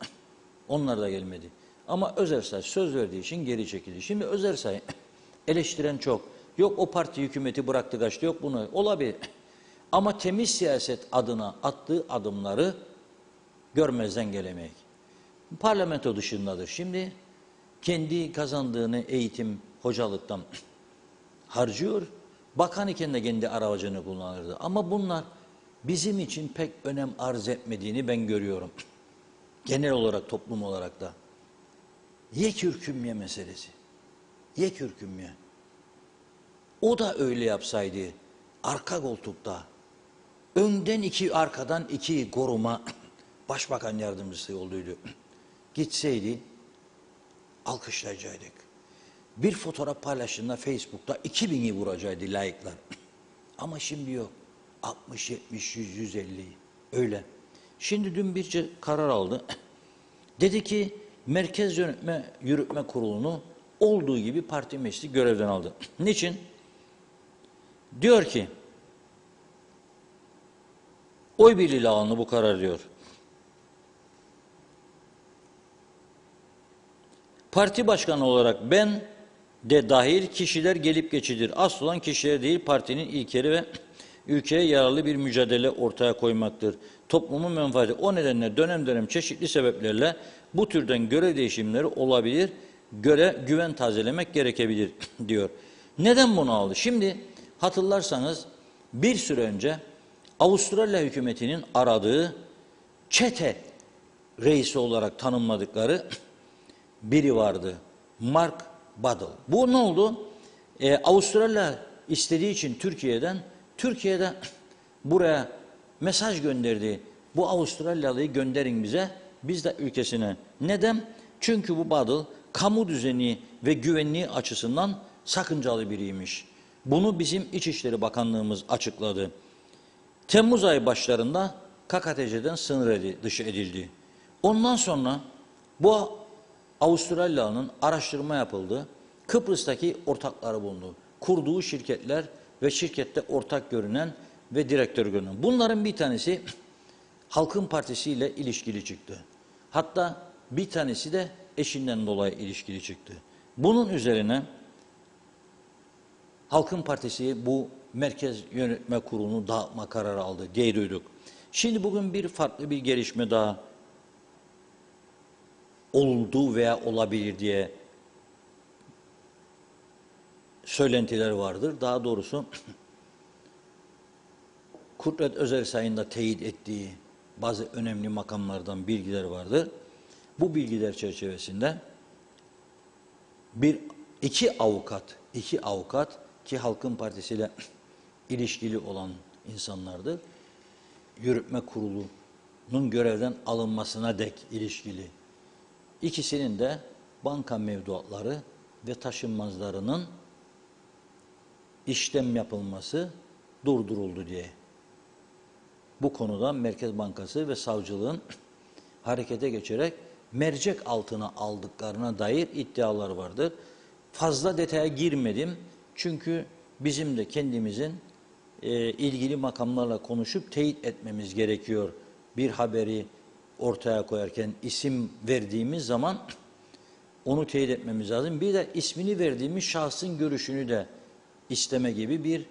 Onlar da gelmedi. Ama Özersay söz verdiği için geri çekildi. Şimdi Özersay eleştiren çok. Yok o parti hükümeti bıraktı kaçtı, yok bunu. Olabilir. Ama temiz siyaset adına attığı adımları görmezden gelemek. Parlamento dışındadır. Şimdi kendi kazandığını eğitim, hocalıktan harcıyor. Bakan iken de kendi aracını kullanırdı. Ama bunlar bizim için pek önem arz etmediğini ben görüyorum. Genel olarak, toplum olarak da. Yekürkümye meselesi. Yekürkümye. O da öyle yapsaydı, arka koltukta, önden 2, arkadan 2 koruma başbakan yardımcısı olduydu. Gitseydi, alkışlayacaktık. Bir fotoğraf paylaştığında Facebook'ta 2000'i vuracaktı layıklar. Ama şimdi yok. 60, 70, 100, 150 öyle. Şimdi dün bir karar aldı. Dedi ki Merkez Yürütme Kurulu'nu olduğu gibi parti meclisi görevden aldı. Niçin? Diyor ki oy birliğiyle alındı bu karar diyor. Parti başkanı olarak ben de dahil kişiler gelip geçidir. Asıl olan kişiler değil, partinin ilkeleri ve ülkeye yararlı bir mücadele ortaya koymaktır. Toplumun menfaati. O nedenle dönem dönem çeşitli sebeplerle bu türden görev değişimleri olabilir, güven tazelemek gerekebilir diyor. Neden bunu aldı? Şimdi hatırlarsanız bir süre önce Avustralya hükümetinin aradığı çete reisi olarak tanımladıkları biri vardı. Mark Buddle. Bu ne oldu? Avustralya istediği için Türkiye'de buraya mesaj gönderdi. Bu Avustralyalıyı gönderin bize, biz de ülkesine. Neden? Çünkü bu Buddle kamu düzeni ve güvenliği açısından sakıncalı biriymiş. Bunu bizim İçişleri Bakanlığımız açıkladı. Temmuz ayı başlarında KKTC'den sınır dışı edildi. Ondan sonra bu Avustralyalı'nın araştırma yapıldı. Kıbrıs'taki ortakları bulundu. Kurduğu şirketler ve şirkette ortak görünen ve direktör görünen. Bunların bir tanesi Halkın Partisi ile ilişkili çıktı. Hatta bir tanesi de eşinden dolayı ilişkili çıktı. Bunun üzerine Halkın Partisi bu Merkez Yönetme Kurulu'nu dağıtma kararı aldı diye duyduk. Şimdi bugün farklı bir gelişme daha oldu veya olabilir diye söylentiler vardır. Daha doğrusu Kudret Özersay'ın da teyit ettiği bazı önemli makamlardan bilgiler vardır. Bu bilgiler çerçevesinde iki avukat ki Halkın Partisi ile ilişkili olan insanlardır. Yürütme Kurulu'nun görevden alınmasına dek ilişkili. İkisinin de banka mevduatları ve taşınmazlarının işlem yapılması durduruldu diye bu konuda Merkez Bankası ve savcılığın harekete geçerek mercek altına aldıklarına dair iddialar vardır. Fazla detaya girmedim çünkü bizim de kendimizin ilgili makamlarla konuşup teyit etmemiz gerekiyor. Bir haberi ortaya koyarken isim verdiğimiz zaman onu teyit etmemiz lazım. Bir de ismini verdiğimiz şahsın görüşünü de isteme gibi bir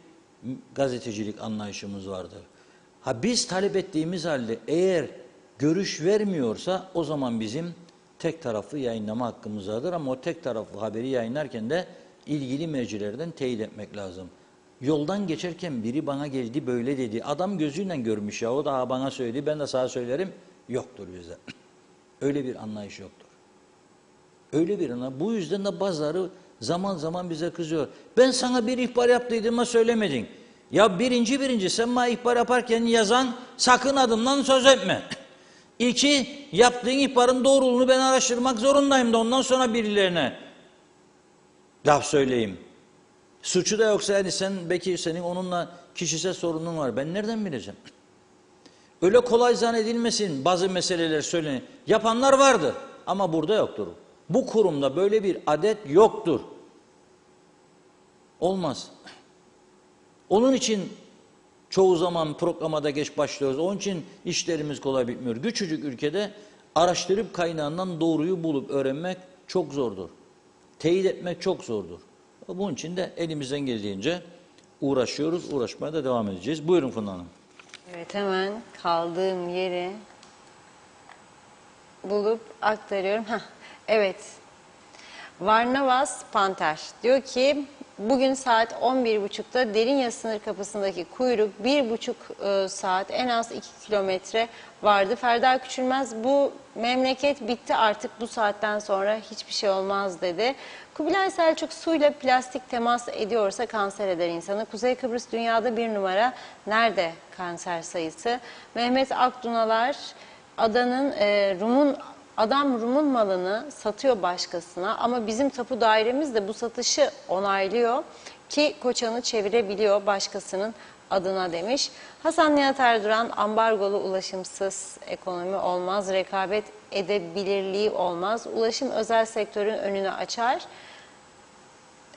gazetecilik anlayışımız vardır. Ha biz talep ettiğimiz halde eğer görüş vermiyorsa o zaman bizim tek taraflı yayınlama hakkımız vardır ama o tek taraflı haberi yayınlarken de ilgili mercilerden teyit etmek lazım. Yoldan geçerken biri bana geldi böyle dedi. Adam gözüyle görmüş ya o da bana söyledi ben de sana söylerim. Yoktur bize. Öyle bir anlayış yoktur. Öyle bir anlayış. Bu yüzden de bazıları zaman zaman bize kızıyor. Ben sana bir ihbar yaptıydım ama söylemedin. Ya birinci sen bana ihbar yaparken yazan sakın adımdan söz etme. İki, yaptığın ihbarın doğruluğunu ben araştırmak zorundayım da ondan sonra birilerine laf söyleyeyim. Suçu da yoksa yani sen belki senin onunla kişisel sorunun var. Ben nereden bileceğim? Öyle kolay zannedilmesin bazı meseleler söylenir. Yapanlar vardır ama burada yoktur. Bu kurumda böyle bir adet yoktur. Olmaz. Onun için çoğu zaman programda geç başlıyoruz. Onun için işlerimiz kolay bitmiyor. Küçücük ülkede araştırıp kaynağından doğruyu bulup öğrenmek çok zordur. Teyit etmek çok zordur. Bunun için de elimizden geldiğince uğraşıyoruz. Uğraşmaya da devam edeceğiz. Buyurun Funda Hanım. Evet, hemen kaldığım yeri bulup aktarıyorum. Evet. Varnavas Panter diyor ki bugün saat 11.30'da Derince sınır kapısındaki kuyruk 1,5 saat en az 2 kilometre vardı. Ferda Küçülmez bu memleket bitti artık bu saatten sonra hiçbir şey olmaz dedi. Kubilay Selçuk suyla plastik temas ediyorsa kanser eder insanı. Kuzey Kıbrıs dünyada bir numara. Nerede kanser sayısı? Mehmet Akdunalar Adam Rum'un malını satıyor başkasına ama bizim tapu dairemiz de bu satışı onaylıyor ki koçanı çevirebiliyor başkasının adına demiş. Hasan Nihat Erduran ambargolu ulaşımsız ekonomi olmaz, rekabet edebilirliği olmaz. Ulaşım özel sektörün önünü açar,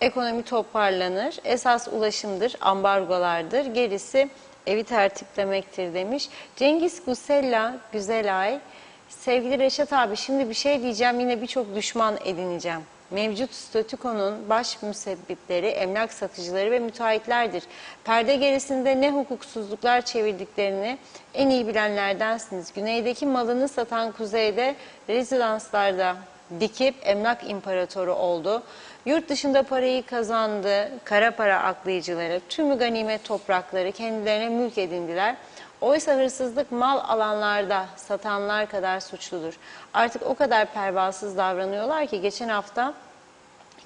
ekonomi toparlanır. Esas ulaşımdır, ambargolardır, gerisi evi tertiplemektir demiş. Cengiz Gusella Güzelay, sevgili Reşat abi şimdi bir şey diyeceğim yine birçok düşman edineceğim. Mevcut statükonun baş müsebbipleri emlak satıcıları ve müteahhitlerdir. Perde gerisinde ne hukuksuzluklar çevirdiklerini en iyi bilenlerdensiniz. Güneydeki malını satan kuzeyde rezidanslarda dikip emlak imparatoru oldu. Yurt dışında parayı kazandı, kara para aklayıcıları, tümü ganimet toprakları kendilerine mülk edindiler. Oysa hırsızlık mal alanlarda satanlar kadar suçludur. Artık o kadar pervasız davranıyorlar ki geçen hafta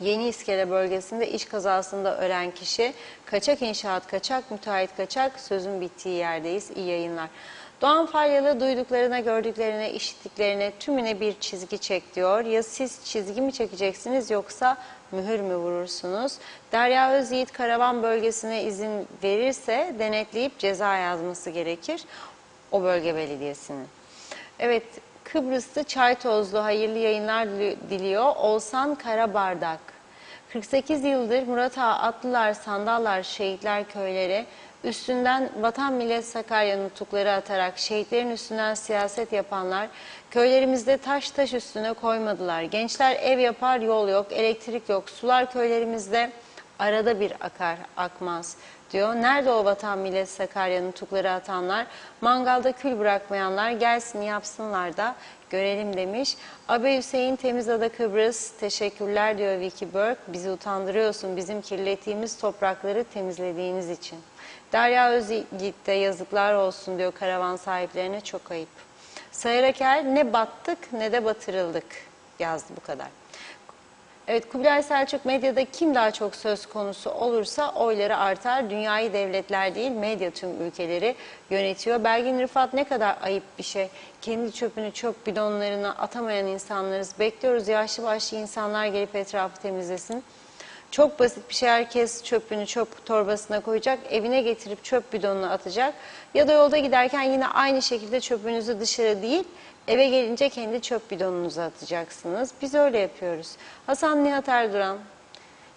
Yeni İskele bölgesinde iş kazasında ölen kişi kaçak inşaat, kaçak müteahhit, kaçak sözün bittiği yerdeyiz. İyi yayınlar. Doğan Falyalı duyduklarına, gördüklerine, işittiklerine tümüne bir çizgi çek diyor. Ya siz çizgi mi çekeceksiniz yoksa mühür mü vurursunuz? Derya Özyiğit karavan bölgesine izin verirse denetleyip ceza yazması gerekir o bölge belediyesinin. Evet, Kıbrıslı Çaytozlu hayırlı yayınlar diliyor. Oğuzhan Karabardak. 48 yıldır Murat Ağa atlılar, sandallar, şehitler köyleri üstünden vatan millet Sakarya nutukları atarak şehitlerin üstünden siyaset yapanlar köylerimizde taş üstüne koymadılar. Gençler ev yapar yol yok, elektrik yok, sular köylerimizde arada bir akar akmaz diyor. Nerede o vatan millet Sakarya nutukları atanlar, mangalda kül bırakmayanlar gelsin yapsınlar da görelim demiş. Abe Hüseyin Temizada Kıbrıs teşekkürler diyor Vicky Burke. Bizi utandırıyorsun bizim kirlettiğimiz toprakları temizlediğiniz için. Derya Özyiğit de yazıklar olsun diyor karavan sahiplerine çok ayıp. Sayır Aker ne battık ne de batırıldık yazdı bu kadar. Evet, Kubilay Selçuk medyada kim daha çok söz konusu olursa oyları artar. Dünyayı devletler değil medya tüm ülkeleri yönetiyor. Belgin Rıfat ne kadar ayıp bir şey. Kendi çöpünü çöp bidonlarına atamayan insanlarız. Bekliyoruz yaşlı başlı insanlar gelip etrafı temizlesin. Çok basit bir şey, herkes çöpünü çöp torbasına koyacak, evine getirip çöp bidonuna atacak. Ya da yolda giderken yine aynı şekilde çöpünüzü dışarı değil, eve gelince kendi çöp bidonunuza atacaksınız. Biz öyle yapıyoruz. Hasan Nihat Erduran,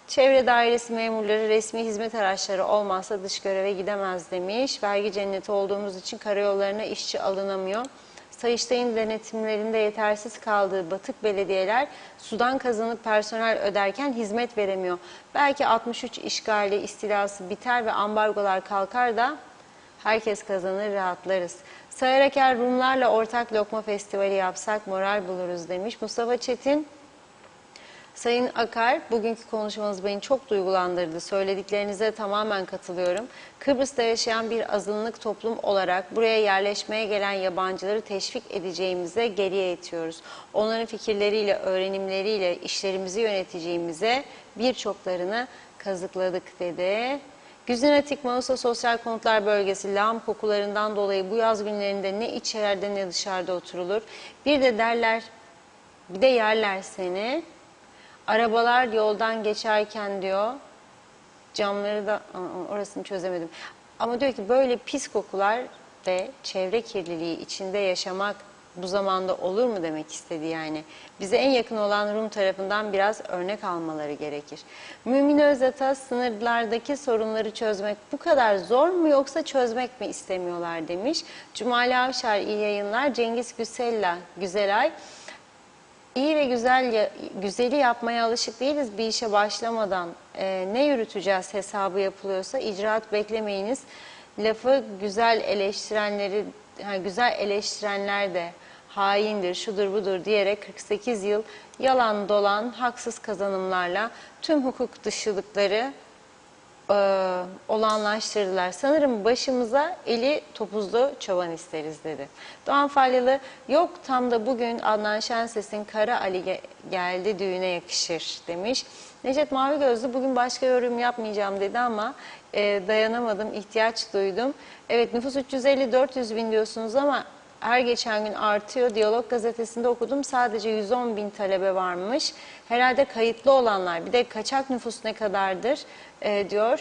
çevre dairesi memurları resmi hizmet araçları olmazsa dış göreve gidemez demiş. Vergi cenneti olduğumuz için karayollarına işçi alınamıyor. Sayıştay'ın denetimlerinde yetersiz kaldığı batık belediyeler sudan kazanıp personel öderken hizmet veremiyor. Belki 63 işgali, istilası biter ve ambargolar kalkar da herkes kazanır, rahatlarız. Sayar Aker, Rumlarla ortak lokma festivali yapsak moral buluruz demiş. Mustafa Çetin, Sayın Akar, bugünkü konuşmanız beni çok duygulandırdı. Söylediklerinize tamamen katılıyorum. Kıbrıs'ta yaşayan bir azınlık toplum olarak buraya yerleşmeye gelen yabancıları teşvik edeceğimize geriye itiyoruz. Onların fikirleriyle, öğrenimleriyle işlerimizi yöneteceğimize birçoklarını kazıkladık dedi. Güzin Atik, Mausa Sosyal Konutlar Bölgesi lağım kokularından dolayı bu yaz günlerinde ne içeride ne dışarıda oturulur. Bir de yerler seni. Arabalar yoldan geçerken diyor, camları da, orasını çözemedim. Ama diyor ki böyle pis kokular ve çevre kirliliği içinde yaşamak bu zamanda olur mu demek istedi yani. Bize en yakın olan Rum tarafından biraz örnek almaları gerekir. Mümin Özata, sınırlardaki sorunları çözmek bu kadar zor mu yoksa çözmek mi istemiyorlar demiş. Cumali Avşar, iyi yayınlar. Cengiz Güzelay, İyi ve güzeli yapmaya alışık değiliz bir işe başlamadan. Ne yürüteceğiz hesabı yapılıyorsa icraat beklemeyiniz. Lafı güzel eleştirenler de haindir, şudur budur diyerek 48 yıl yalan dolan haksız kazanımlarla tüm hukuk dışılıkları olanlaştırdılar. Sanırım başımıza eli topuzlu çoban isteriz dedi. Doğan Falyalı, yok tam da bugün Adnan Şenses'in Kara Ali geldi düğüne yakışır demiş. Necdet Mavi Gözlü, bugün başka yorum yapmayacağım dedi ama dayanamadım, ihtiyaç duydum. Evet, nüfus 350-400 bin diyorsunuz ama her geçen gün artıyor. Diyalog gazetesinde okudum, sadece 110 bin talebe varmış. Herhalde kayıtlı olanlar, bir de kaçak nüfus ne kadardır diyor.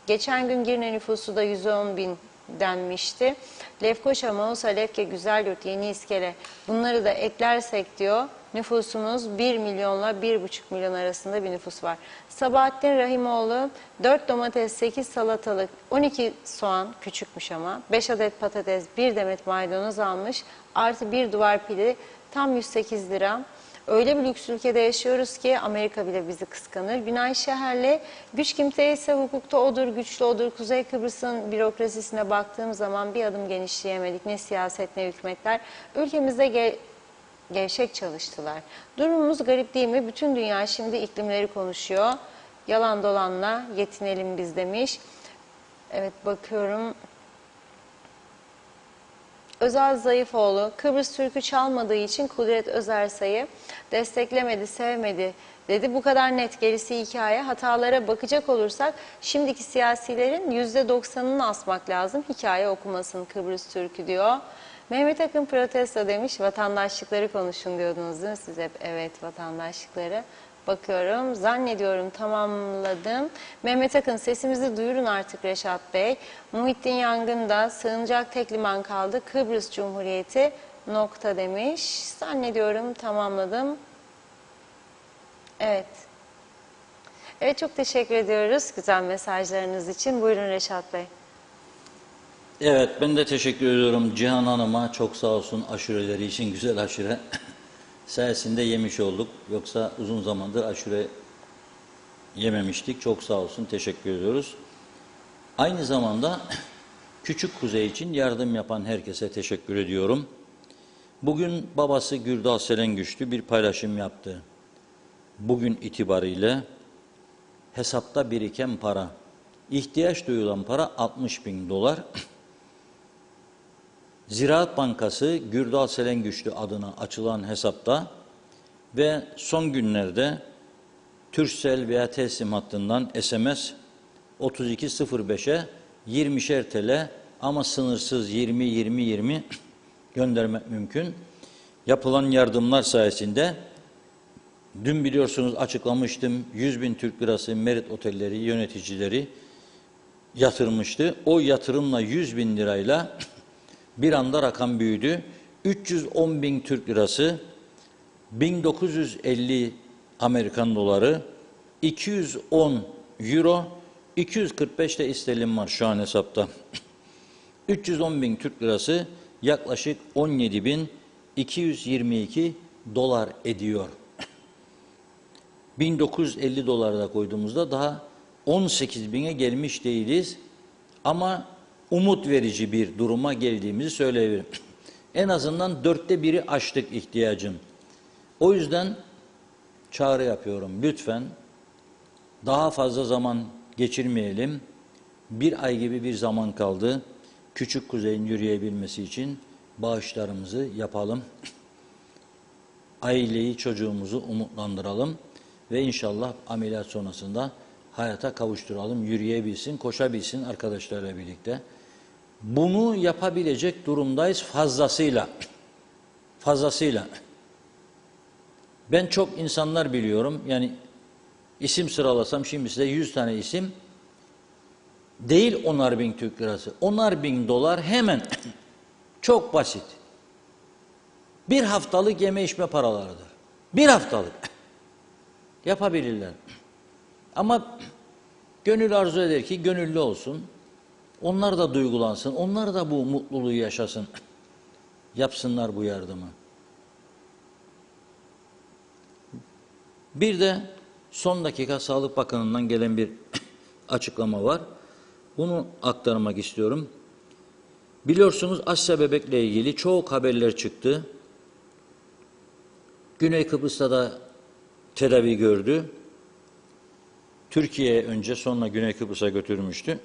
Geçen gün Girne nüfusu da 110 bin denmişti. Lefkoşa, Mausa, Lefke, Güzelyurt, Yeni İskele, bunları da eklersek diyor, nüfusumuz 1 milyonla 1,5 milyon arasında bir nüfus var. Sabahattin Rahimoğlu, 4 domates, 8 salatalık, 12 soğan, küçükmüş ama, 5 adet patates, 1 demet maydanoz almış, artı 1 duvar pili, tam 108 lira. Öyle bir lüks ülkede yaşıyoruz ki Amerika bile bizi kıskanır. Günay Şeher'le, güç kimse ise hukukta odur, güçlü odur. Kuzey Kıbrıs'ın bürokrasisine baktığım zaman bir adım genişleyemedik. Ne siyaset ne hükümetler. Ülkemizde gevşek çalıştılar. Durumumuz garip değil mi? Bütün dünya şimdi iklimleri konuşuyor. Yalan dolanla yetinelim biz demiş. Evet, bakıyorum. Özal Zayıfoğlu, Kıbrıs Türk'ü çalmadığı için Kudret Özersay'ı desteklemedi, sevmedi dedi. Bu kadar net, gerisi hikaye. Hatalara bakacak olursak şimdiki siyasilerin %90'ını asmak lazım. Hikaye okumasın Kıbrıs Türk'ü diyor. Mehmet Akın protesto demiş, vatandaşlıkları konuşun diyordunuz değil mi siz hep? Evet, vatandaşlıkları. Bakıyorum, zannediyorum tamamladım. Mehmet Akın, sesimizi duyurun artık Reşat Bey. Muhittin Yangın'da sığınacak tek liman kaldı. Kıbrıs Cumhuriyeti nokta demiş. Zannediyorum tamamladım. Evet. Evet, çok teşekkür ediyoruz güzel mesajlarınız için. Buyurun Reşat Bey. Evet, ben de teşekkür ediyorum Cihan Hanım'a. Çok sağ olsun aşureleri için, güzel aşure sayesinde yemiş olduk. Yoksa uzun zamandır aşure yememiştik. Çok sağ olsun, teşekkür ediyoruz. Aynı zamanda Küçük Kuzey için yardım yapan herkese teşekkür ediyorum. Bugün babası Gürdal Selengüçlü bir paylaşım yaptı. Bugün itibariyle hesapta biriken para, ihtiyaç duyulan para 60 bin dolar. Ziraat Bankası Gürdal Selengüçlü adına açılan hesapta ve son günlerde Türksel veya Telsim hattından SMS 3205'e 20'şer TL ama sınırsız 20 20 göndermek mümkün. Yapılan yardımlar sayesinde Dün biliyorsunuz açıklamıştım, 100.000 Türk lirası Merit Otelleri yöneticileri yatırmıştı. O yatırımla 100.000 lirayla bir anda rakam büyüdü. 310.000 Türk lirası, 1950 Amerikan doları, 210 euro, 245 de sterlin var şu an hesapta. 310.000 Türk lirası yaklaşık 17.222 dolar ediyor. 1950 dolarda koyduğumuzda daha 18.000'e gelmiş değiliz. Ama umut verici bir duruma geldiğimizi söyleyebilirim. En azından 1/4'ü aştık ihtiyacın. O yüzden çağrı yapıyorum. Lütfen daha fazla zaman geçirmeyelim. Bir ay gibi bir zaman kaldı. Küçük Kuzey'in yürüyebilmesi için bağışlarımızı yapalım. Aileyi, çocuğumuzu umutlandıralım. Ve inşallah ameliyat sonrasında hayata kavuşturalım. Yürüyebilsin, koşabilsin arkadaşlarla birlikte. Bunu yapabilecek durumdayız fazlasıyla. Fazlasıyla. Ben çok insanlar biliyorum. Yani isim sıralasam şimdi size 100 tane isim. Değil 10.000 Türk lirası. 10.000 dolar hemen. Çok basit. Bir haftalık yeme içme paralarıdır. Bir haftalık. Yapabilirler. Ama gönül arzu eder ki gönüllü olsun. Onlar da duygulansın. Onlar da bu mutluluğu yaşasın. Yapsınlar bu yardımı. Bir de son dakika Sağlık Bakanı'ndan gelen bir açıklama var. Bunu aktarmak istiyorum. Biliyorsunuz Asya bebekle ilgili çok haberler çıktı. Güney Kıbrıs'ta da tedavi gördü. Türkiye'ye önce sonra Güney Kıbrıs'a götürmüştü.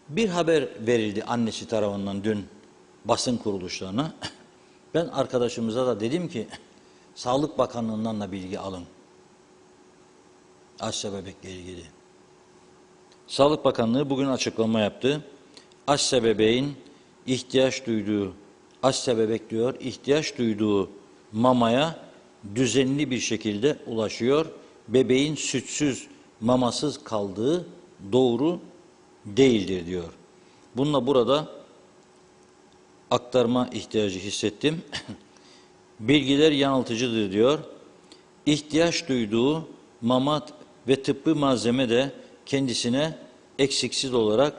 Bir haber verildi annesi tarafından dün basın kuruluşlarına. Ben arkadaşımıza da dedim ki Sağlık Bakanlığı'ndan da bilgi alın. Asya bebekle ilgili. Sağlık Bakanlığı bugün açıklama yaptı. Asya bebeğin ihtiyaç duyduğu, Asya bebek diyor, ihtiyaç duyduğu mamaya düzenli bir şekilde ulaşıyor. Bebeğin sütsüz, mamasız kaldığı doğru değildir diyor. Bununla burada aktarma ihtiyacı hissettim. Bilgiler yanıltıcıdır diyor. İhtiyaç duyduğu mama ve tıbbi malzeme de kendisine eksiksiz olarak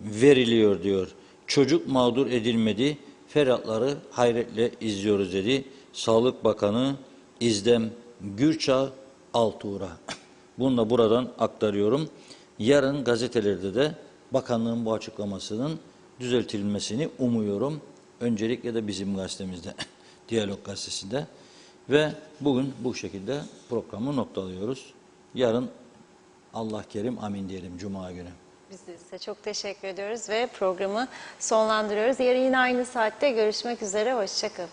veriliyor diyor. Çocuk mağdur edilmedi, feryatları hayretle izliyoruz dedi. Sağlık Bakanı İzdem Gürçağ Altuğra. Bunu da buradan aktarıyorum. Yarın gazetelerde de bakanlığın bu açıklamasının düzeltilmesini umuyorum. Öncelikle de bizim gazetemizde, Diyalog Gazetesi'nde. Ve bugün bu şekilde programı noktalıyoruz. Yarın Allah kerim amin diyelim Cuma günü. Biz de size çok teşekkür ediyoruz ve programı sonlandırıyoruz. Yarın yine aynı saatte görüşmek üzere. Hoşça kalın.